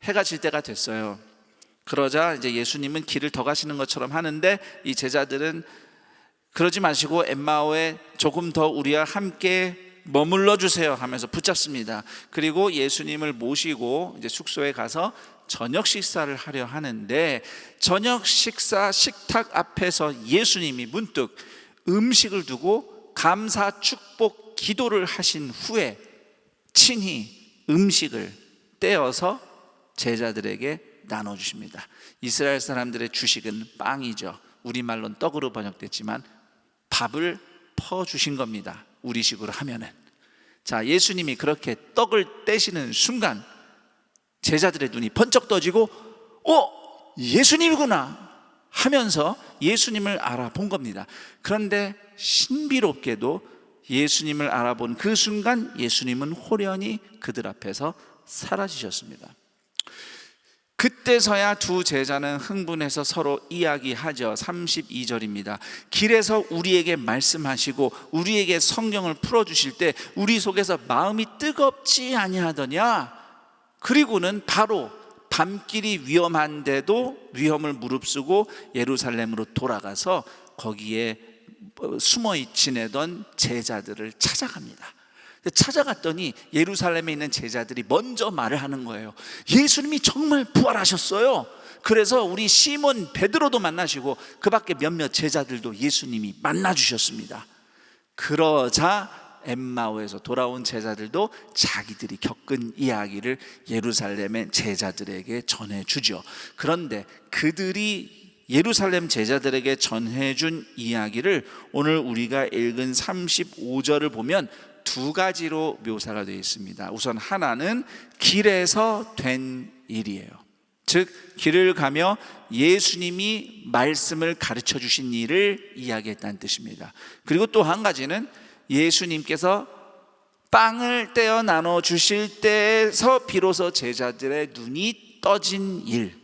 해가 질 때가 됐어요. 그러자 이제 예수님은 길을 더 가시는 것처럼 하는데 이 제자들은 그러지 마시고 엠마오에 조금 더 우리와 함께 머물러 주세요 하면서 붙잡습니다. 그리고 예수님을 모시고 이제 숙소에 가서 저녁 식사를 하려 하는데, 저녁 식사 식탁 앞에서 예수님이 문득 음식을 두고 감사 축복 기도를 하신 후에 친히 음식을 떼어서 제자들에게 나눠주십니다. 이스라엘 사람들의 주식은 빵이죠. 우리말로는 떡으로 번역됐지만 밥을 퍼주신 겁니다. 우리식으로 하면은. 자, 예수님이 그렇게 떡을 떼시는 순간 제자들의 눈이 번쩍 떠지고 예수님이구나 하면서 예수님을 알아본 겁니다. 그런데 신비롭게도 예수님을 알아본 그 순간 예수님은 홀연히 그들 앞에서 사라지셨습니다. 그때서야 두 제자는 흥분해서 서로 이야기하죠. 32절입니다. 길에서 우리에게 말씀하시고 우리에게 성경을 풀어주실 때 우리 속에서 마음이 뜨겁지 아니하더냐. 그리고는 바로 밤길이 위험한데도 위험을 무릅쓰고 예루살렘으로 돌아가서 거기에 숨어 지내던 제자들을 찾아갑니다. 찾아갔더니 예루살렘에 있는 제자들이 먼저 말을 하는 거예요. 예수님이 정말 부활하셨어요. 그래서 우리 시몬 베드로도 만나시고 그 밖에 몇몇 제자들도 예수님이 만나주셨습니다. 그러자 엠마오에서 돌아온 제자들도 자기들이 겪은 이야기를 예루살렘의 제자들에게 전해주죠. 그런데 그들이 예루살렘 제자들에게 전해준 이야기를 오늘 우리가 읽은 35절을 보면 두 가지로 묘사가 되어 있습니다. 우선 하나는 길에서 된 일이에요. 즉 길을 가며 예수님이 말씀을 가르쳐 주신 일을 이야기했다는 뜻입니다. 그리고 또 한 가지는 예수님께서 빵을 떼어 나눠 주실 때에서 비로소 제자들의 눈이 떠진 일,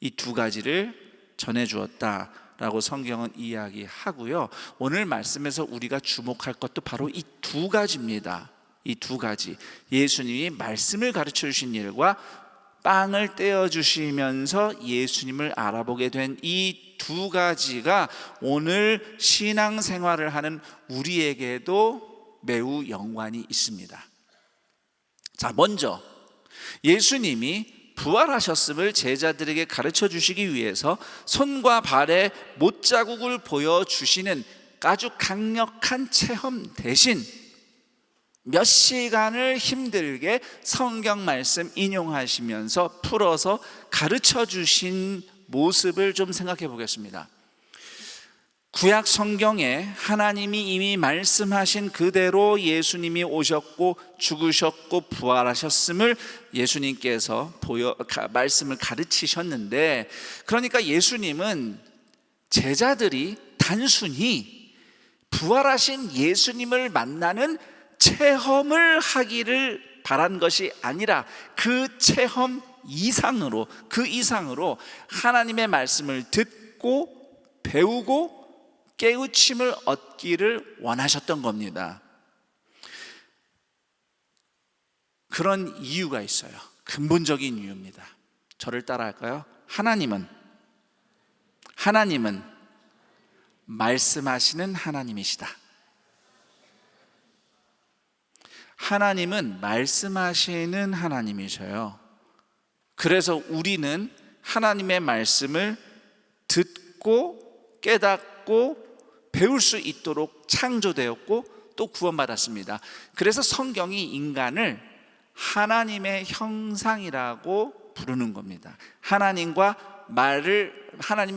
이 두 가지를 전해 주었다라고 성경은 이야기하고요. 오늘 말씀에서 우리가 주목할 것도 바로 이 두 가지입니다. 이 두 가지, 예수님이 말씀을 가르쳐 주신 일과 빵을 떼어 주시면서 예수님을 알아보게 된 이 두 가지가 오늘 신앙생활을 하는 우리에게도 매우 연관이 있습니다. 자, 먼저 예수님이 부활하셨음을 제자들에게 가르쳐 주시기 위해서 손과 발에 못자국을 보여주시는 아주 강력한 체험 대신 몇 시간을 힘들게 성경 말씀 인용하시면서 풀어서 가르쳐 주신 모습을 좀 생각해 보겠습니다. 구약 성경에 하나님이 이미 말씀하신 그대로 예수님이 오셨고 죽으셨고 부활하셨음을 예수님께서 말씀을 가르치셨는데, 그러니까 예수님은 제자들이 단순히 부활하신 예수님을 만나는 체험을 하기를 바란 것이 아니라 그 체험 이상으로, 그 이상으로 하나님의 말씀을 듣고 배우고 깨우침을 얻기를 원하셨던 겁니다. 그런 이유가 있어요. 근본적인 이유입니다. 저를 따라할까요? 하나님은 말씀하시는 하나님이시다. 하나님은 말씀하시는 하나님이셔요. 그래서 우리는 하나님의 말씀을 듣고 깨닫고 배울 수 있도록 창조되었고 또 구원받았습니다. 그래서 성경이 인간을 하나님의 형상이라고 부르는 겁니다. 하나님의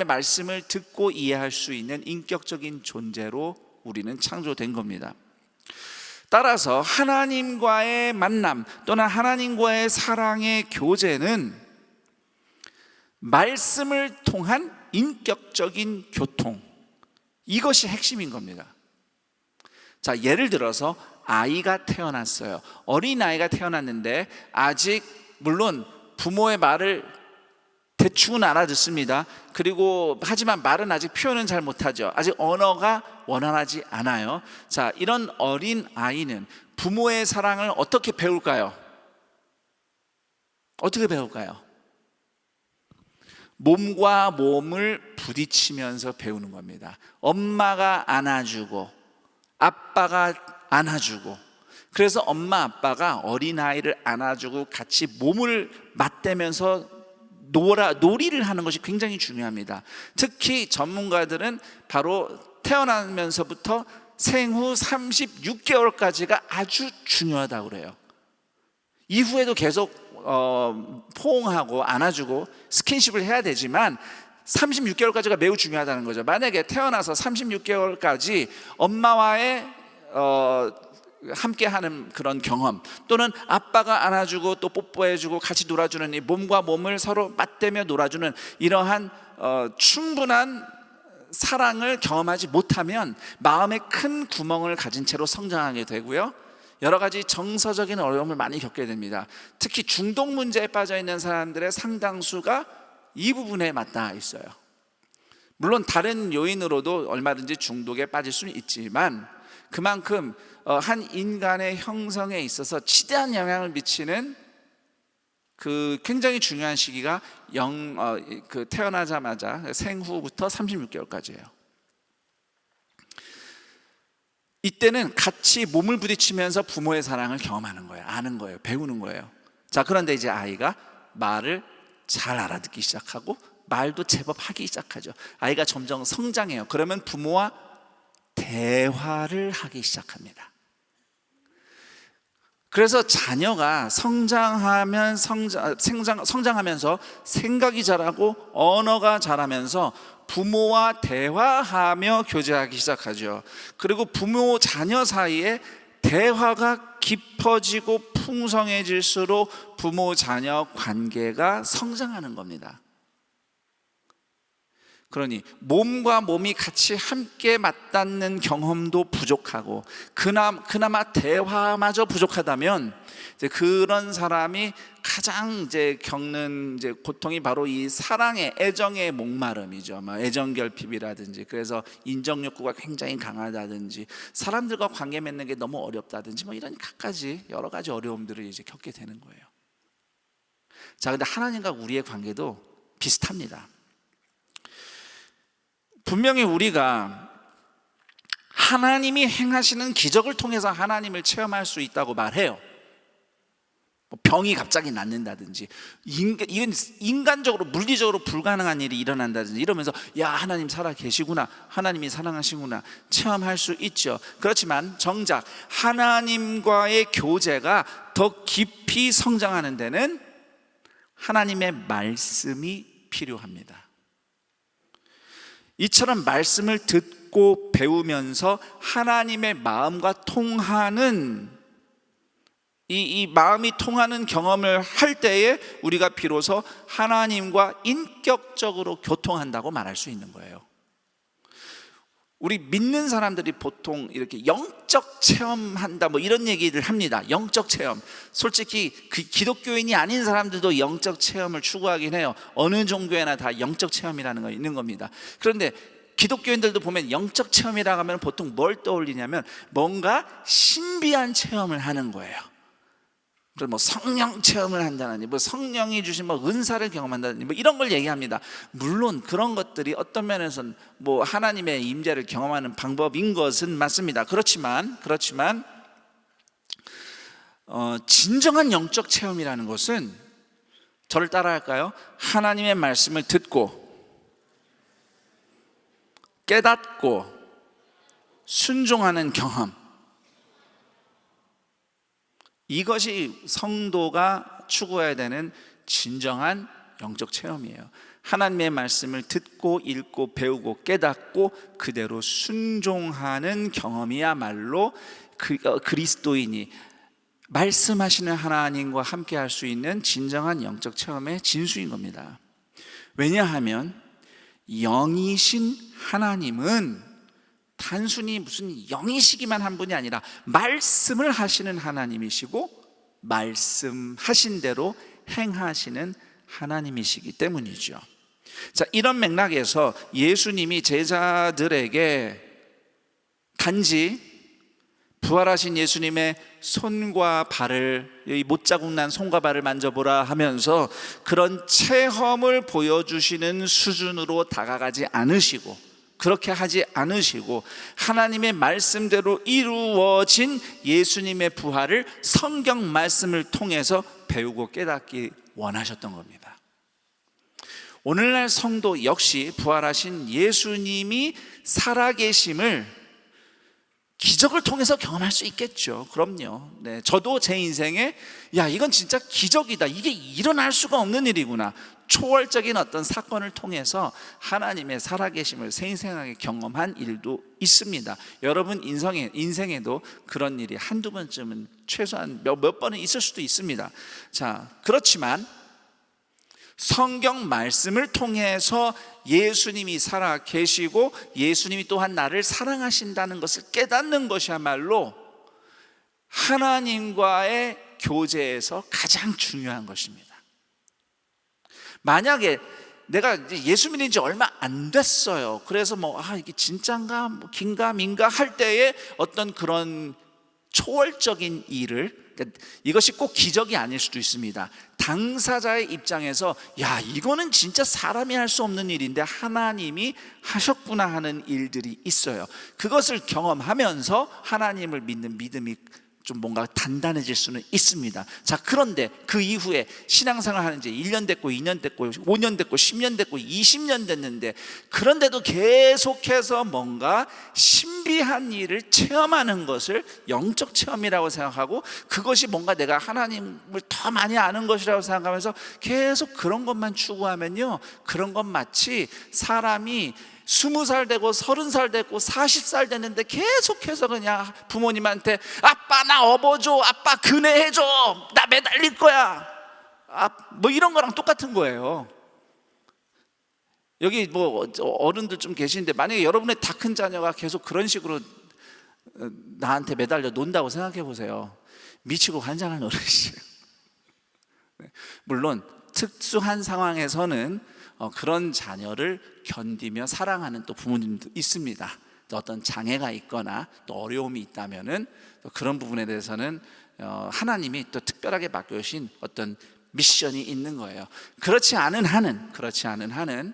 말씀을 듣고 이해할 수 있는 인격적인 존재로 우리는 창조된 겁니다. 따라서 하나님과의 만남 또는 하나님과의 사랑의 교제는 말씀을 통한 인격적인 교통, 이것이 핵심인 겁니다. 자, 예를 들어서 아이가 태어났어요. 어린아이가 태어났는데 아직 물론 부모의 말을 대충은 알아듣습니다. 그리고 하지만 말은 아직 표현은 잘 못하죠. 아직 언어가 원활하지 않아요. 자, 이런 어린 아이는 부모의 사랑을 어떻게 배울까요? 어떻게 배울까요? 몸과 몸을 부딪히면서 배우는 겁니다. 엄마가 안아주고 아빠가 안아주고, 그래서 엄마 아빠가 어린아이를 안아주고 같이 몸을 맞대면서 놀이를 하는 것이 굉장히 중요합니다. 특히 전문가들은 바로 태어나면서부터 생후 36개월까지가 아주 중요하다고 그래요. 이후에도 계속 포옹하고 안아주고 스킨십을 해야 되지만 36개월까지가 매우 중요하다는 거죠. 만약에 태어나서 36개월까지 엄마와의 함께하는 그런 경험, 또는 아빠가 안아주고 또 뽀뽀해주고 같이 놀아주는 이 몸과 몸을 서로 맞대며 놀아주는 이러한 충분한 사랑을 경험하지 못하면 마음에 큰 구멍을 가진 채로 성장하게 되고요, 여러 가지 정서적인 어려움을 많이 겪게 됩니다. 특히 중독 문제에 빠져 있는 사람들의 상당수가 이 부분에 맞닿아 있어요. 물론 다른 요인으로도 얼마든지 중독에 빠질 수는 있지만 그만큼 한 인간의 형성에 있어서 지대한 영향을 미치는 그 굉장히 중요한 시기가 태어나자마자 생후부터 36개월까지예요. 이때는 같이 몸을 부딪히면서 부모의 사랑을 경험하는 거예요. 아는 거예요. 배우는 거예요. 자, 그런데 이제 아이가 말을 잘 알아듣기 시작하고 말도 제법 하기 시작하죠. 아이가 점점 성장해요. 그러면 부모와 대화를 하기 시작합니다. 그래서 자녀가 성장하면서 생각이 자라고 언어가 자라면서 부모와 대화하며 교제하기 시작하죠. 그리고 부모 자녀 사이에 대화가 깊어지고 풍성해질수록 부모 자녀 관계가 성장하는 겁니다. 그러니 몸과 몸이 같이 함께 맞닿는 경험도 부족하고 그나마 대화마저 부족하다면 이제 그런 사람이 가장 이제 겪는 이제 고통이 바로 이 사랑의 애정의 목마름이죠. 애정 결핍이라든지, 그래서 인정 욕구가 굉장히 강하다든지, 사람들과 관계 맺는 게 너무 어렵다든지, 이런 갖가지 여러 가지 어려움들을 이제 겪게 되는 거예요. 자, 근데 하나님과 우리의 관계도 비슷합니다. 분명히 우리가 하나님이 행하시는 기적을 통해서 하나님을 체험할 수 있다고 말해요. 병이 갑자기 낫는다든지, 이건 인간적으로 물리적으로 불가능한 일이 일어난다든지 이러면서 야, 하나님 살아 계시구나, 하나님이 사랑하시구나 체험할 수 있죠. 그렇지만 정작 하나님과의 교제가 더 깊이 성장하는 데는 하나님의 말씀이 필요합니다. 이처럼 말씀을 듣고 배우면서 하나님의 마음과 통하는 이 마음이 통하는 경험을 할 때에 우리가 비로소 하나님과 인격적으로 교통한다고 말할 수 있는 거예요. 우리 믿는 사람들이 보통 이렇게 영적 체험한다 이런 얘기를 합니다. 영적 체험. 솔직히 그 기독교인이 아닌 사람들도 영적 체험을 추구하긴 해요. 어느 종교에나 다 영적 체험이라는 거 있는 겁니다. 그런데 기독교인들도 보면 영적 체험이라고 하면 보통 뭘 떠올리냐면 뭔가 신비한 체험을 하는 거예요. 그래서 성령 체험을 한다느니, 성령이 주신 은사를 경험한다느니 이런 걸 얘기합니다. 물론 그런 것들이 어떤 면에서는 하나님의 임재를 경험하는 방법인 것은 맞습니다. 그렇지만 진정한 영적 체험이라는 것은 저를 따라할까요? 하나님의 말씀을 듣고 깨닫고 순종하는 경험, 이것이 성도가 추구해야 되는 진정한 영적 체험이에요. 하나님의 말씀을 듣고 읽고 배우고 깨닫고 그대로 순종하는 경험이야말로 그리스도인이 말씀하시는 하나님과 함께 할 수 있는 진정한 영적 체험의 진수인 겁니다. 왜냐하면 영이신 하나님은 단순히 무슨 영이시기만 한 분이 아니라 말씀을 하시는 하나님이시고 말씀하신 대로 행하시는 하나님이시기 때문이죠. 자, 이런 맥락에서 예수님이 제자들에게 단지 부활하신 예수님의 손과 발을, 이 못자국 난 손과 발을 만져보라 하면서 그런 체험을 보여주시는 수준으로 다가가지 않으시고, 그렇게 하지 않으시고 하나님의 말씀대로 이루어진 예수님의 부활을 성경 말씀을 통해서 배우고 깨닫기 원하셨던 겁니다. 오늘날 성도 역시 부활하신 예수님이 살아계심을 기적을 통해서 경험할 수 있겠죠. 그럼요. 네, 저도 제 인생에 이건 진짜 기적이다, 이게 일어날 수가 없는 일이구나, 초월적인 어떤 사건을 통해서 하나님의 살아계심을 생생하게 경험한 일도 있습니다. 여러분 인생에도 그런 일이 한두 번쯤은 최소한 몇 번은 있을 수도 있습니다. 자, 그렇지만 성경 말씀을 통해서 예수님이 살아 계시고 예수님이 또한 나를 사랑하신다는 것을 깨닫는 것이야말로 하나님과의 교제에서 가장 중요한 것입니다. 만약에 내가 이제 예수 믿은 지 얼마 안 됐어요. 그래서 이게 진짠가 긴가 민가 할 때에 어떤 그런 초월적인 일을, 그러니까 이것이 꼭 기적이 아닐 수도 있습니다. 당사자의 입장에서 이거는 진짜 사람이 할 수 없는 일인데 하나님이 하셨구나 하는 일들이 있어요. 그것을 경험하면서 하나님을 믿는 믿음이 좀 뭔가 단단해질 수는 있습니다. 자, 그런데 그 이후에 신앙생활 하는 지 1년 됐고 2년 됐고 5년 됐고 10년 됐고 20년 됐는데 그런데도 계속해서 뭔가 신비한 일을 체험하는 것을 영적 체험이라고 생각하고, 그것이 뭔가 내가 하나님을 더 많이 아는 것이라고 생각하면서 계속 그런 것만 추구하면요, 그런 것 마치 사람이 20살 되고 30살 되고 40살 됐는데 계속해서 그냥 부모님한테 아빠 나 업어줘, 아빠 그네해줘, 나 매달릴 거야, 이런 거랑 똑같은 거예요. 여기 어른들 좀 계시는데 만약에 여러분의 다 큰 자녀가 계속 그런 식으로 나한테 매달려 논다고 생각해 보세요. 미치고 환장한 어르신. 물론 특수한 상황에서는 그런 자녀를 견디며 사랑하는 또 부모님도 있습니다. 또 어떤 장애가 있거나 또 어려움이 있다면은 또 그런 부분에 대해서는 하나님이 또 특별하게 맡겨주신 어떤 미션이 있는 거예요. 그렇지 않은 한은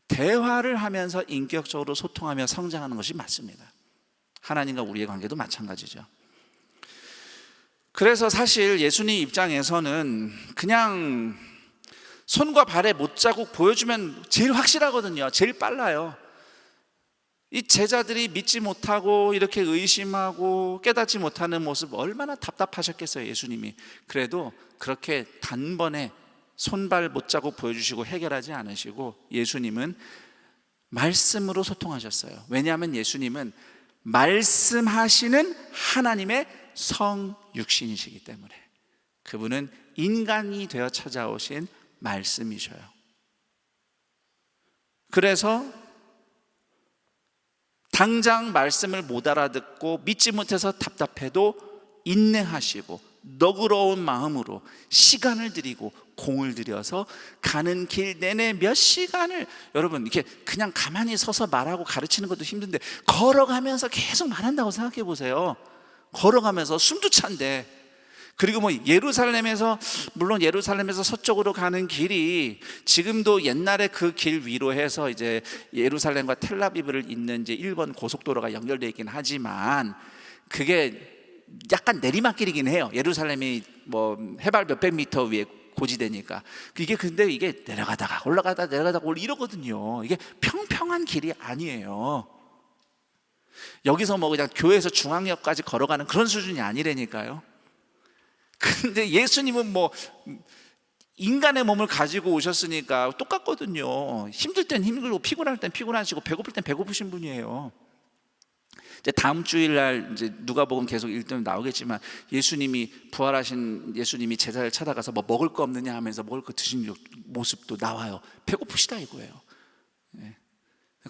대화를 하면서 인격적으로 소통하며 성장하는 것이 맞습니다. 하나님과 우리의 관계도 마찬가지죠. 그래서 사실 예수님 입장에서는 그냥 손과 발에 못자국 보여주면 제일 확실하거든요. 제일 빨라요. 이 제자들이 믿지 못하고 이렇게 의심하고 깨닫지 못하는 모습 얼마나 답답하셨겠어요, 예수님이. 그래도 그렇게 단번에 손발 못자국 보여주시고 해결하지 않으시고 예수님은 말씀으로 소통하셨어요. 왜냐하면 예수님은 말씀하시는 하나님의 성육신이시기 때문에. 그분은 인간이 되어 찾아오신 말씀이셔요. 그래서 당장 말씀을 못 알아듣고 믿지 못해서 답답해도 인내하시고 너그러운 마음으로 시간을 들이고 공을 들여서 가는 길 내내 몇 시간을, 여러분 이렇게 그냥 가만히 서서 말하고 가르치는 것도 힘든데 걸어가면서 계속 말한다고 생각해 보세요. 걸어가면서 숨도 찬데. 그리고 예루살렘에서, 물론 예루살렘에서 서쪽으로 가는 길이 지금도 옛날에 그 길 위로 해서 이제 예루살렘과 텔아비브를 잇는 이제 1번 고속도로가 연결되어 있긴 하지만 그게 약간 내리막길이긴 해요. 예루살렘이 해발 몇백 미터 위에 고지되니까. 근데 이게 내려가다가 올라가다 내려가다가 이러거든요. 이게 평평한 길이 아니에요. 여기서 뭐 그냥 교회에서 중앙역까지 걸어가는 그런 수준이 아니라니까요. 근데 예수님은 뭐 인간의 몸을 가지고 오셨으니까 똑같거든요. 힘들 땐 힘들고 피곤할 땐 피곤하시고 배고플 땐 배고프신 분이에요. 이제 다음 주일날 이제 누가복음 계속 읽으면 나오겠지만 예수님이 부활하신 예수님이 제자를 찾아가서 뭐 먹을 거 없느냐 하면서 먹을 거 드신 모습도 나와요. 배고프시다 이거예요.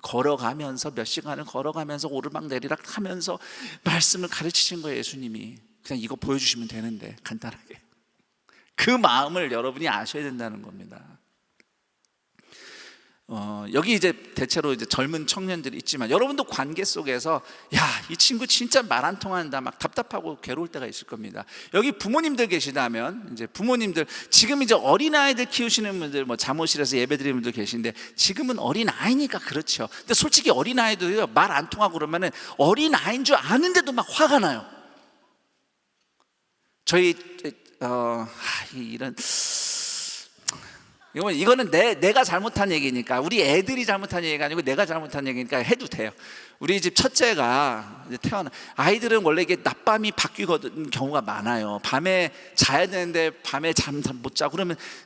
걸어가면서 몇 시간을 걸어가면서 오르막 내리락 하면서 말씀을 가르치신 거예요. 예수님이 그냥 이거 보여주시면 되는데 간단하게 그 마음을 여러분이 아셔야 된다는 겁니다. 여기 이제 대체로 이제 젊은 청년들이 있지만 여러분도 관계 속에서 야, 이 친구 진짜 말 안 통한다 막 답답하고 괴로울 때가 있을 겁니다. 여기 부모님들 계시다면 이제 부모님들 지금 이제 어린아이들 키우시는 분들 뭐 잠옷실에서 예배드리는 분들 계신데 지금은 어린아이니까 그렇죠. 근데 솔직히 어린아이도 말 안 통하고 그러면은 어린아이인 줄 아는데도 막 화가 나요. 저희 이거는 내가 잘못한 얘기니까 우리 애들이 잘못한 얘기가 아니고 내가 잘못한 얘기니까 해도 돼요. 우리 집 첫째가 이제 태어나 아이들은 원래 이게 낮밤이 바뀌거든 경우가 많아요. 밤에 자야 되는데 밤에 잠 못 자고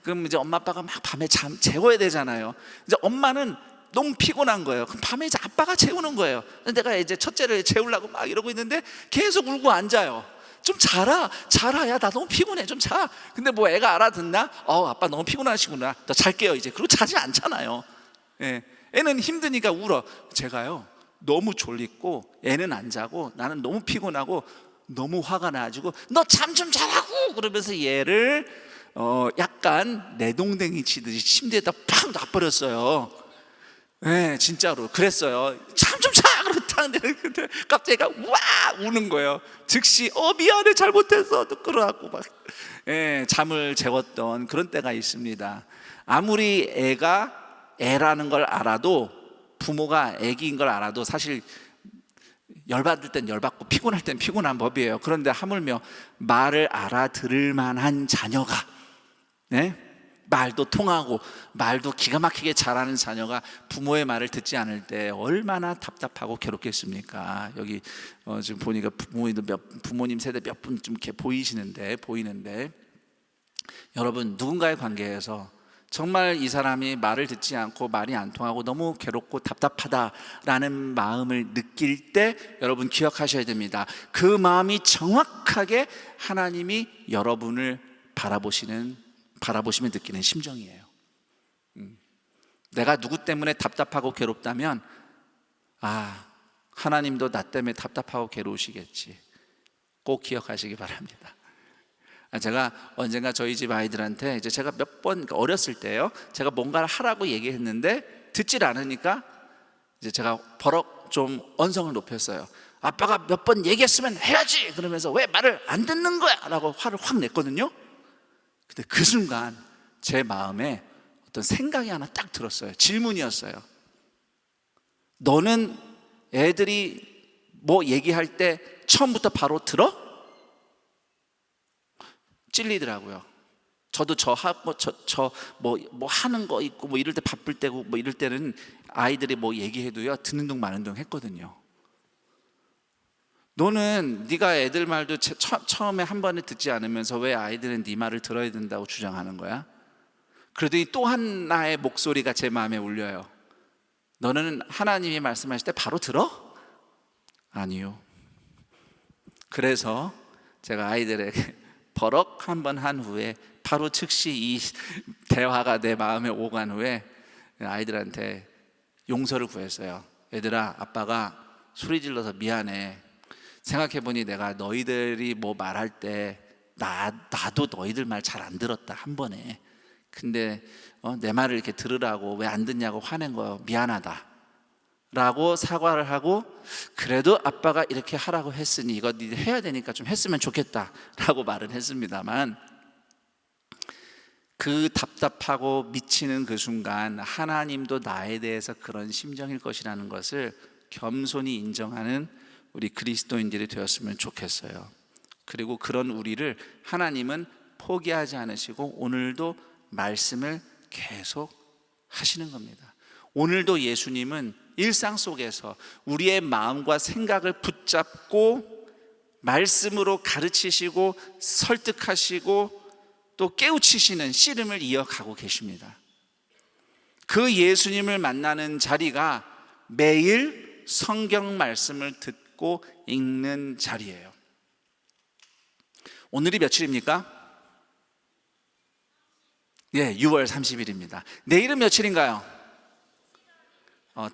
그럼 이제 엄마 아빠가 막 밤에 잠 재워야 되잖아요. 이제 엄마는 너무 피곤한 거예요. 그럼 밤에 이제 아빠가 재우는 거예요. 내가 이제 첫째를 재우려고 막 이러고 있는데 계속 울고 앉아요. 좀 자라 야 나 너무 피곤해 좀 자. 근데 뭐 애가 알아듣나? 아빠 너무 피곤하시구나 나 잘게요 이제. 그리고 자지 않잖아요. 애는 힘드니까 울어. 제가요 너무 졸리고 애는 안 자고 나는 너무 피곤하고 너무 화가 나가지고 너 잠 좀 자라고 그러면서 얘를 약간 내동댕이 치듯이 침대에다 팍 놔버렸어요. 진짜로 그랬어요. 잠 좀 자! 그렇다는데 근데 갑자기 애가 와 우는 거예요. 즉시 미안해 잘못했어 그러고 막 잠을 재웠던 그런 때가 있습니다. 아무리 애가 애라는 걸 알아도 부모가 애기인 걸 알아도 사실 열받을 땐 열받고 피곤할 땐 피곤한 법이에요. 그런데 하물며 말을 알아들을 만한 자녀가 말도 통하고 말도 기가 막히게 잘하는 자녀가 부모의 말을 듣지 않을 때 얼마나 답답하고 괴롭겠습니까? 여기 지금 보니까 부모님 세대 몇 분 좀 이렇게 보이는데 여러분 누군가의 관계에서 정말 이 사람이 말을 듣지 않고 말이 안 통하고 너무 괴롭고 답답하다라는 마음을 느낄 때 여러분 기억하셔야 됩니다. 그 마음이 정확하게 하나님이 여러분을 바라보시면 느끼는 심정이에요. 내가 누구 때문에 답답하고 괴롭다면 하나님도 나 때문에 답답하고 괴로우시겠지. 꼭 기억하시기 바랍니다. 제가 언젠가 저희 집 아이들한테 이제 제가 몇 번 어렸을 때요 제가 뭔가를 하라고 얘기했는데 듣질 않으니까 이제 제가 버럭 좀 언성을 높였어요. 아빠가 몇 번 얘기했으면 해야지 그러면서 왜 말을 안 듣는 거야 라고 화를 확 냈거든요. 근데 그 순간 제 마음에 어떤 생각이 하나 딱 들었어요. 질문이었어요. 너는 애들이 뭐 얘기할 때 처음부터 바로 들어? 찔리더라고요. 저도 뭐 하는 거 있고 뭐 이럴 때 바쁠 때고 뭐 이럴 때는 아이들이 뭐 얘기해도요 듣는 둥 마는 둥 했거든요. 너는 네가 애들 말도 처음에 한 번에 듣지 않으면서 왜 아이들은 네 말을 들어야 된다고 주장하는 거야? 그러더니 또 하나의 목소리가 제 마음에 울려요. 너는 하나님이 말씀하실 때 바로 들어? 아니요. 그래서 제가 아이들에게 버럭 한 번 한 후에 바로 즉시 이 대화가 내 마음에 오간 후에 아이들한테 용서를 구했어요. 얘들아, 아빠가 소리 질러서 미안해. 생각해보니 내가 너희들이 뭐 말할 때 나도 너희들 말 잘 안 들었다 한 번에. 근데 내 말을 이렇게 들으라고 왜 안 듣냐고 화낸 거 미안하다 라고 사과를 하고, 그래도 아빠가 이렇게 하라고 했으니 이거 니 해야 되니까 좀 했으면 좋겠다 라고 말은 했습니다만, 그 답답하고 미치는 그 순간 하나님도 나에 대해서 그런 심정일 것이라는 것을 겸손히 인정하는 우리 그리스도인들이 되었으면 좋겠어요. 그리고 그런 우리를 하나님은 포기하지 않으시고 오늘도 말씀을 계속 하시는 겁니다. 오늘도 예수님은 일상 속에서 우리의 마음과 생각을 붙잡고 말씀으로 가르치시고 설득하시고 또 깨우치시는 씨름을 이어가고 계십니다. 그 예수님을 만나는 자리가 매일 성경 말씀을 듣고 읽는 자리예요. 오늘이 며칠입니까? 예, 6월 30일입니다. 내일은 며칠인가요?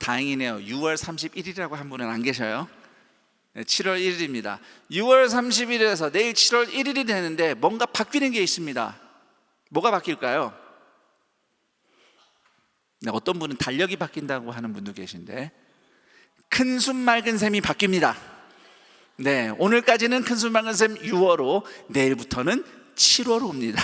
다행이네요. 6월 31일이라고 한 분은 안 계셔요. 7월 1일입니다. 6월 30일에서 내일 7월 1일이 되는데 뭔가 바뀌는 게 있습니다. 뭐가 바뀔까요? 네, 어떤 분은 달력이 바뀐다고 하는 분도 계신데 큰 숨 맑은 샘이 바뀝니다. 네, 오늘까지는 큰 숨 맑은 샘 6월호, 내일부터는 7월호입니다.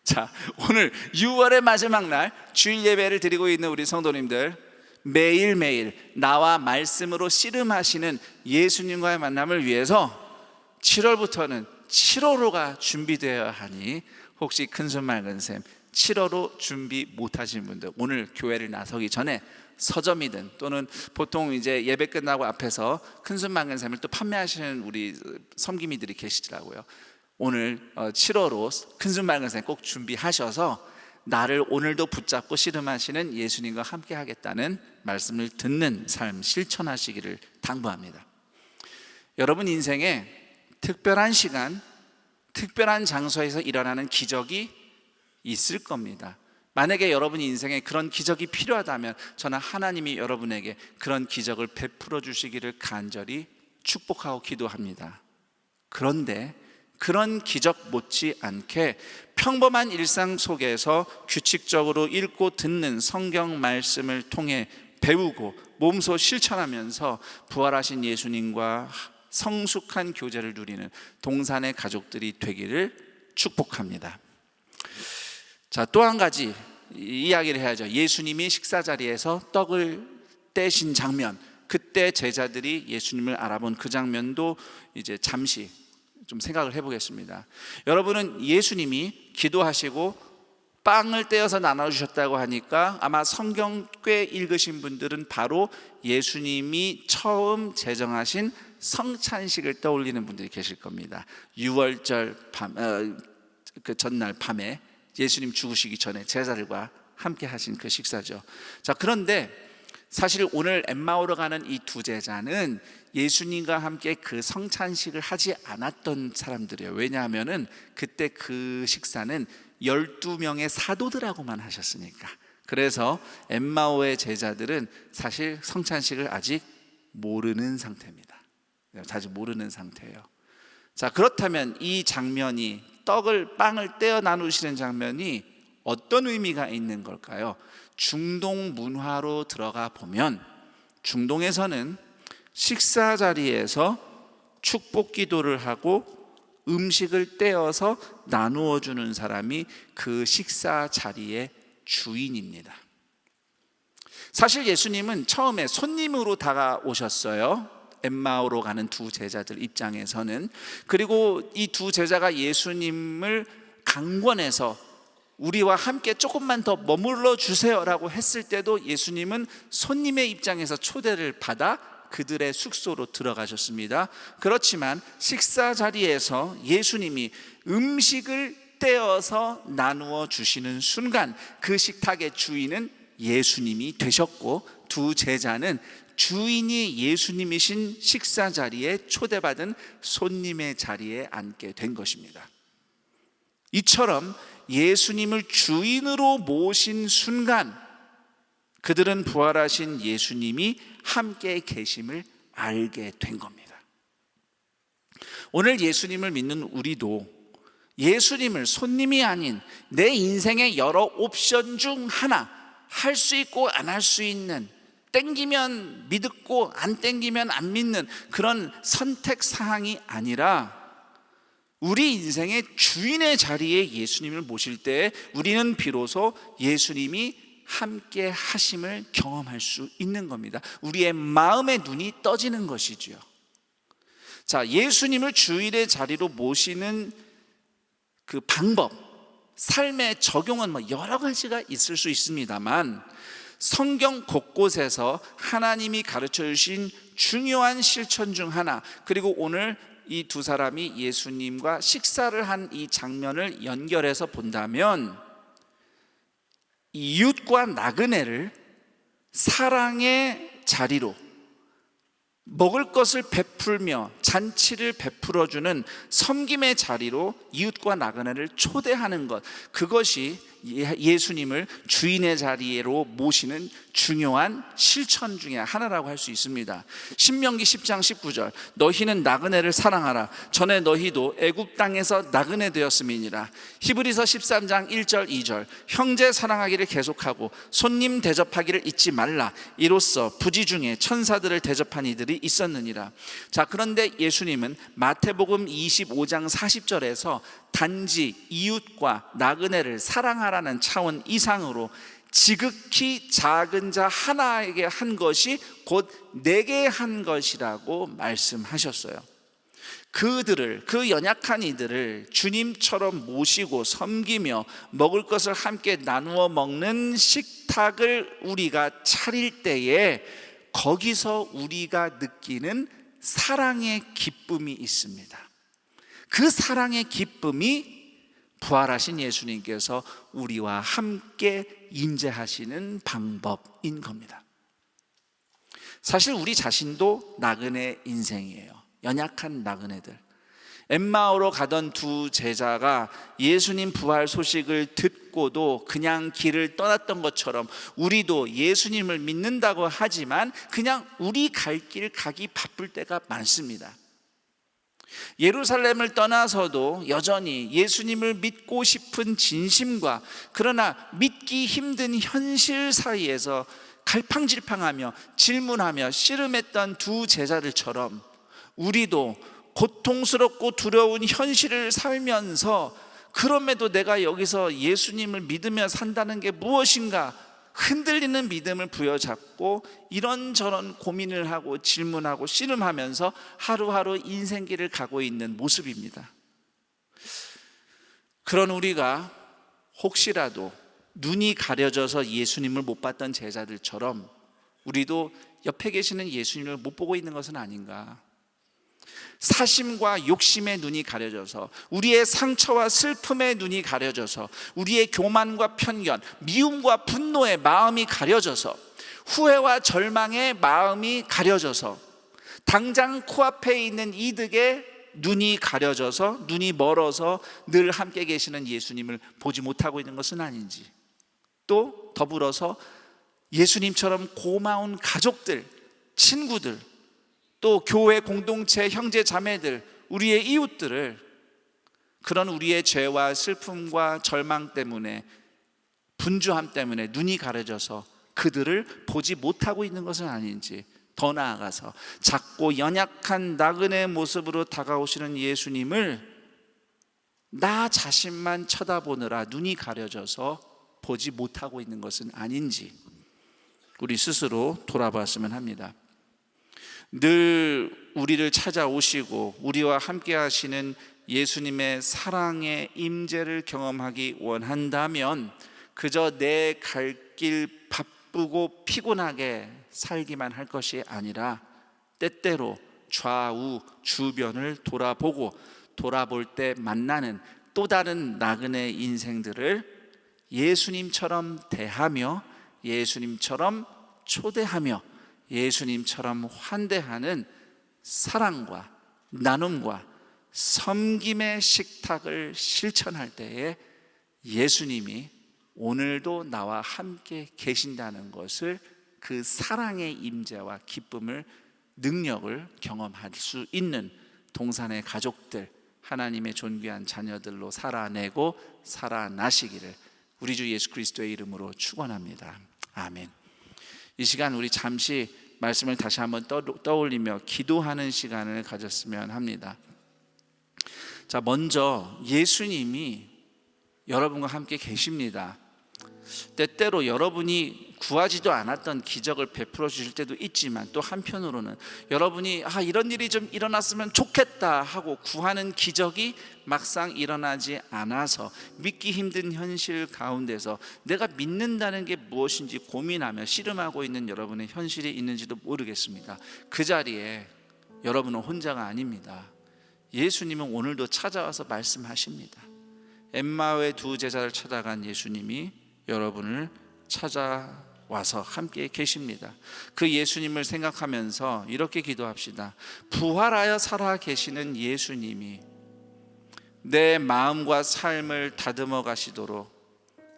자, 오늘 6월의 마지막 날 주일 예배를 드리고 있는 우리 성도님들, 매일매일 나와 말씀으로 씨름하시는 예수님과의 만남을 위해서 7월부터는 7월호가 준비되어야 하니 혹시 큰손 맑은 샘 7월호 준비 못하신 분들, 오늘 교회를 나서기 전에 서점이든 또는 보통 이제 예배 끝나고 앞에서 큰손 맑은 샘을 또 판매하시는 우리 섬김이들이 계시더라고요. 오늘 7월호 큰손 맑은 샘 꼭 준비하셔서 나를 오늘도 붙잡고 씨름하시는 예수님과 함께 하겠다는 말씀을 듣는 삶 실천하시기를 당부합니다. 여러분 인생에 특별한 시간, 특별한 장소에서 일어나는 기적이 있을 겁니다. 만약에 여러분 인생에 그런 기적이 필요하다면 저는 하나님이 여러분에게 그런 기적을 베풀어 주시기를 간절히 축복하고 기도합니다. 그런데 그런 기적 못지않게 평범한 일상 속에서 규칙적으로 읽고 듣는 성경 말씀을 통해 배우고 몸소 실천하면서 부활하신 예수님과 성숙한 교제를 누리는 동산의 가족들이 되기를 축복합니다. 자, 또 한 가지 이야기를 해야죠. 예수님이 식사 자리에서 떡을 떼신 장면, 그때 제자들이 예수님을 알아본 그 장면도 이제 잠시 좀 생각을 해보겠습니다. 여러분은 예수님이 기도하시고 빵을 떼어서 나눠주셨다고 하니까 아마 성경 꽤 읽으신 분들은 바로 예수님이 처음 제정하신 성찬식을 떠올리는 분들이 계실 겁니다. 6월절 밤, 그 전날 밤에 예수님 죽으시기 전에 제자들과 함께 하신 그 식사죠. 자, 그런데 사실 오늘 엠마오로 가는 이 두 제자는 예수님과 함께 그 성찬식을 하지 않았던 사람들이에요. 왜냐하면은 그때 그 식사는 12명의 사도들하고만 하셨으니까. 그래서 엠마오의 제자들은 사실 성찬식을 아직 모르는 상태입니다. 아직 모르는 상태예요. 자, 그렇다면 이 장면이 빵을 떼어 나누시는 장면이 어떤 의미가 있는 걸까요? 중동 문화로 들어가 보면 중동에서는 식사 자리에서 축복 기도를 하고 음식을 떼어서 나누어 주는 사람이 그 식사 자리의 주인입니다. 사실 예수님은 처음에 손님으로 다가오셨어요. 엠마오로 가는 두 제자들 입장에서는. 그리고 이 두 제자가 예수님을 강권해서 우리와 함께 조금만 더 머물러 주세요라고 했을 때도 예수님은 손님의 입장에서 초대를 받아 그들의 숙소로 들어가셨습니다. 그렇지만 식사 자리에서 예수님이 음식을 떼어서 나누어 주시는 순간 그 식탁의 주인은 예수님이 되셨고 두 제자는 주인이 예수님이신 식사 자리에 초대받은 손님의 자리에 앉게 된 것입니다. 이처럼 예수님을 주인으로 모신 순간 그들은 부활하신 예수님이 함께 계심을 알게 된 겁니다. 오늘 예수님을 믿는 우리도 예수님을 손님이 아닌 내 인생의 여러 옵션 중 하나, 할 수 있고 안 할 수 있는, 땡기면 믿고 안 땡기면 안 믿는 그런 선택 사항이 아니라 우리 인생의 주인의 자리에 예수님을 모실 때 우리는 비로소 예수님이 함께 하심을 경험할 수 있는 겁니다. 우리의 마음의 눈이 떠지는 것이지요. 자, 예수님을 주일의 자리로 모시는 그 방법, 삶의 적용은 뭐 여러 가지가 있을 수 있습니다만 성경 곳곳에서 하나님이 가르쳐 주신 중요한 실천 중 하나, 그리고 오늘 이 두 사람이 예수님과 식사를 한 이 장면을 연결해서 본다면 이웃과 나그네를 사랑의 자리로, 먹을 것을 베풀며 잔치를 베풀어주는 섬김의 자리로 이웃과 나그네를 초대하는 것, 그것이 예수님을 주인의 자리로 모시는 중요한 실천 중에 하나라고 할 수 있습니다. 신명기 10장 19절, 너희는 나그네를 사랑하라. 전에 너희도 애굽 땅에서 나그네 되었음이니라. 히브리서 13장 1절 2절, 형제 사랑하기를 계속하고 손님 대접하기를 잊지 말라. 이로써 부지 중에 천사들을 대접한 이들이 있었느니라. 자, 그런데 예수님은 마태복음 25장 40절에서 단지 이웃과 나그네를 사랑하라는 차원 이상으로 지극히 작은 자 하나에게 한 것이 곧 내게 한 것이라고 말씀하셨어요. 그들을, 그 연약한 이들을 주님처럼 모시고 섬기며 먹을 것을 함께 나누어 먹는 식탁을 우리가 차릴 때에 거기서 우리가 느끼는 사랑의 기쁨이 있습니다. 그 사랑의 기쁨이 부활하신 예수님께서 우리와 함께 임재하시는 방법인 겁니다. 사실 우리 자신도 나그네 인생이에요. 연약한 나그네들. 엠마오로 가던 두 제자가 예수님 부활 소식을 듣고도 그냥 길을 떠났던 것처럼 우리도 예수님을 믿는다고 하지만 그냥 우리 갈 길 가기 바쁠 때가 많습니다. 예루살렘을 떠나서도 여전히 예수님을 믿고 싶은 진심과 그러나 믿기 힘든 현실 사이에서 갈팡질팡하며 질문하며 씨름했던 두 제자들처럼 우리도 고통스럽고 두려운 현실을 살면서 그럼에도 내가 여기서 예수님을 믿으며 산다는 게 무엇인가 흔들리는 믿음을 부여잡고 이런저런 고민을 하고 질문하고 씨름하면서 하루하루 인생길을 가고 있는 모습입니다. 그런 우리가 혹시라도 눈이 가려져서 예수님을 못 봤던 제자들처럼 우리도 옆에 계시는 예수님을 못 보고 있는 것은 아닌가. 사심과 욕심의 눈이 가려져서, 우리의 상처와 슬픔의 눈이 가려져서, 우리의 교만과 편견, 미움과 분노의 마음이 가려져서, 후회와 절망의 마음이 가려져서, 당장 코앞에 있는 이득의 눈이 가려져서, 눈이 멀어서 늘 함께 계시는 예수님을 보지 못하고 있는 것은 아닌지, 또 더불어서 예수님처럼 고마운 가족들, 친구들, 또 교회 공동체 형제 자매들, 우리의 이웃들을 그런 우리의 죄와 슬픔과 절망 때문에, 분주함 때문에 눈이 가려져서 그들을 보지 못하고 있는 것은 아닌지, 더 나아가서 작고 연약한 나그네의 모습으로 다가오시는 예수님을 나 자신만 쳐다보느라 눈이 가려져서 보지 못하고 있는 것은 아닌지 우리 스스로 돌아봤으면 합니다. 늘 우리를 찾아오시고 우리와 함께 하시는 예수님의 사랑의 임재를 경험하기 원한다면 그저 내 갈 길 바쁘고 피곤하게 살기만 할 것이 아니라 때때로 좌우 주변을 돌아보고 돌아볼 때 만나는 또 다른 나그네 인생들을 예수님처럼 대하며 예수님처럼 초대하며 예수님처럼 환대하는 사랑과 나눔과 섬김의 식탁을 실천할 때에 예수님이 오늘도 나와 함께 계신다는 것을, 그 사랑의 임재와 기쁨을, 능력을 경험할 수 있는 동산의 가족들, 하나님의 존귀한 자녀들로 살아내고 살아나시기를 우리 주 예수 그리스도의 이름으로 축원합니다. 아멘. 이 시간 우리 잠시 말씀을 다시 한번 떠올리며 기도하는 시간을 가졌으면 합니다. 자, 먼저 예수님이 여러분과 함께 계십니다. 때때로 여러분이 구하지도 않았던 기적을 베풀어 주실 때도 있지만, 또 한편으로는 여러분이 이런 일이 좀 일어났으면 좋겠다 하고 구하는 기적이 막상 일어나지 않아서 믿기 힘든 현실 가운데서 내가 믿는다는 게 무엇인지 고민하며 씨름하고 있는 여러분의 현실이 있는지도 모르겠습니다. 그 자리에 여러분은 혼자가 아닙니다. 예수님은 오늘도 찾아와서 말씀하십니다. 엠마오의 두 제자를 찾아간 예수님이 여러분을 찾아와서 함께 계십니다. 그 예수님을 생각하면서 이렇게 기도합시다. 부활하여 살아 계시는 예수님이 내 마음과 삶을 다듬어 가시도록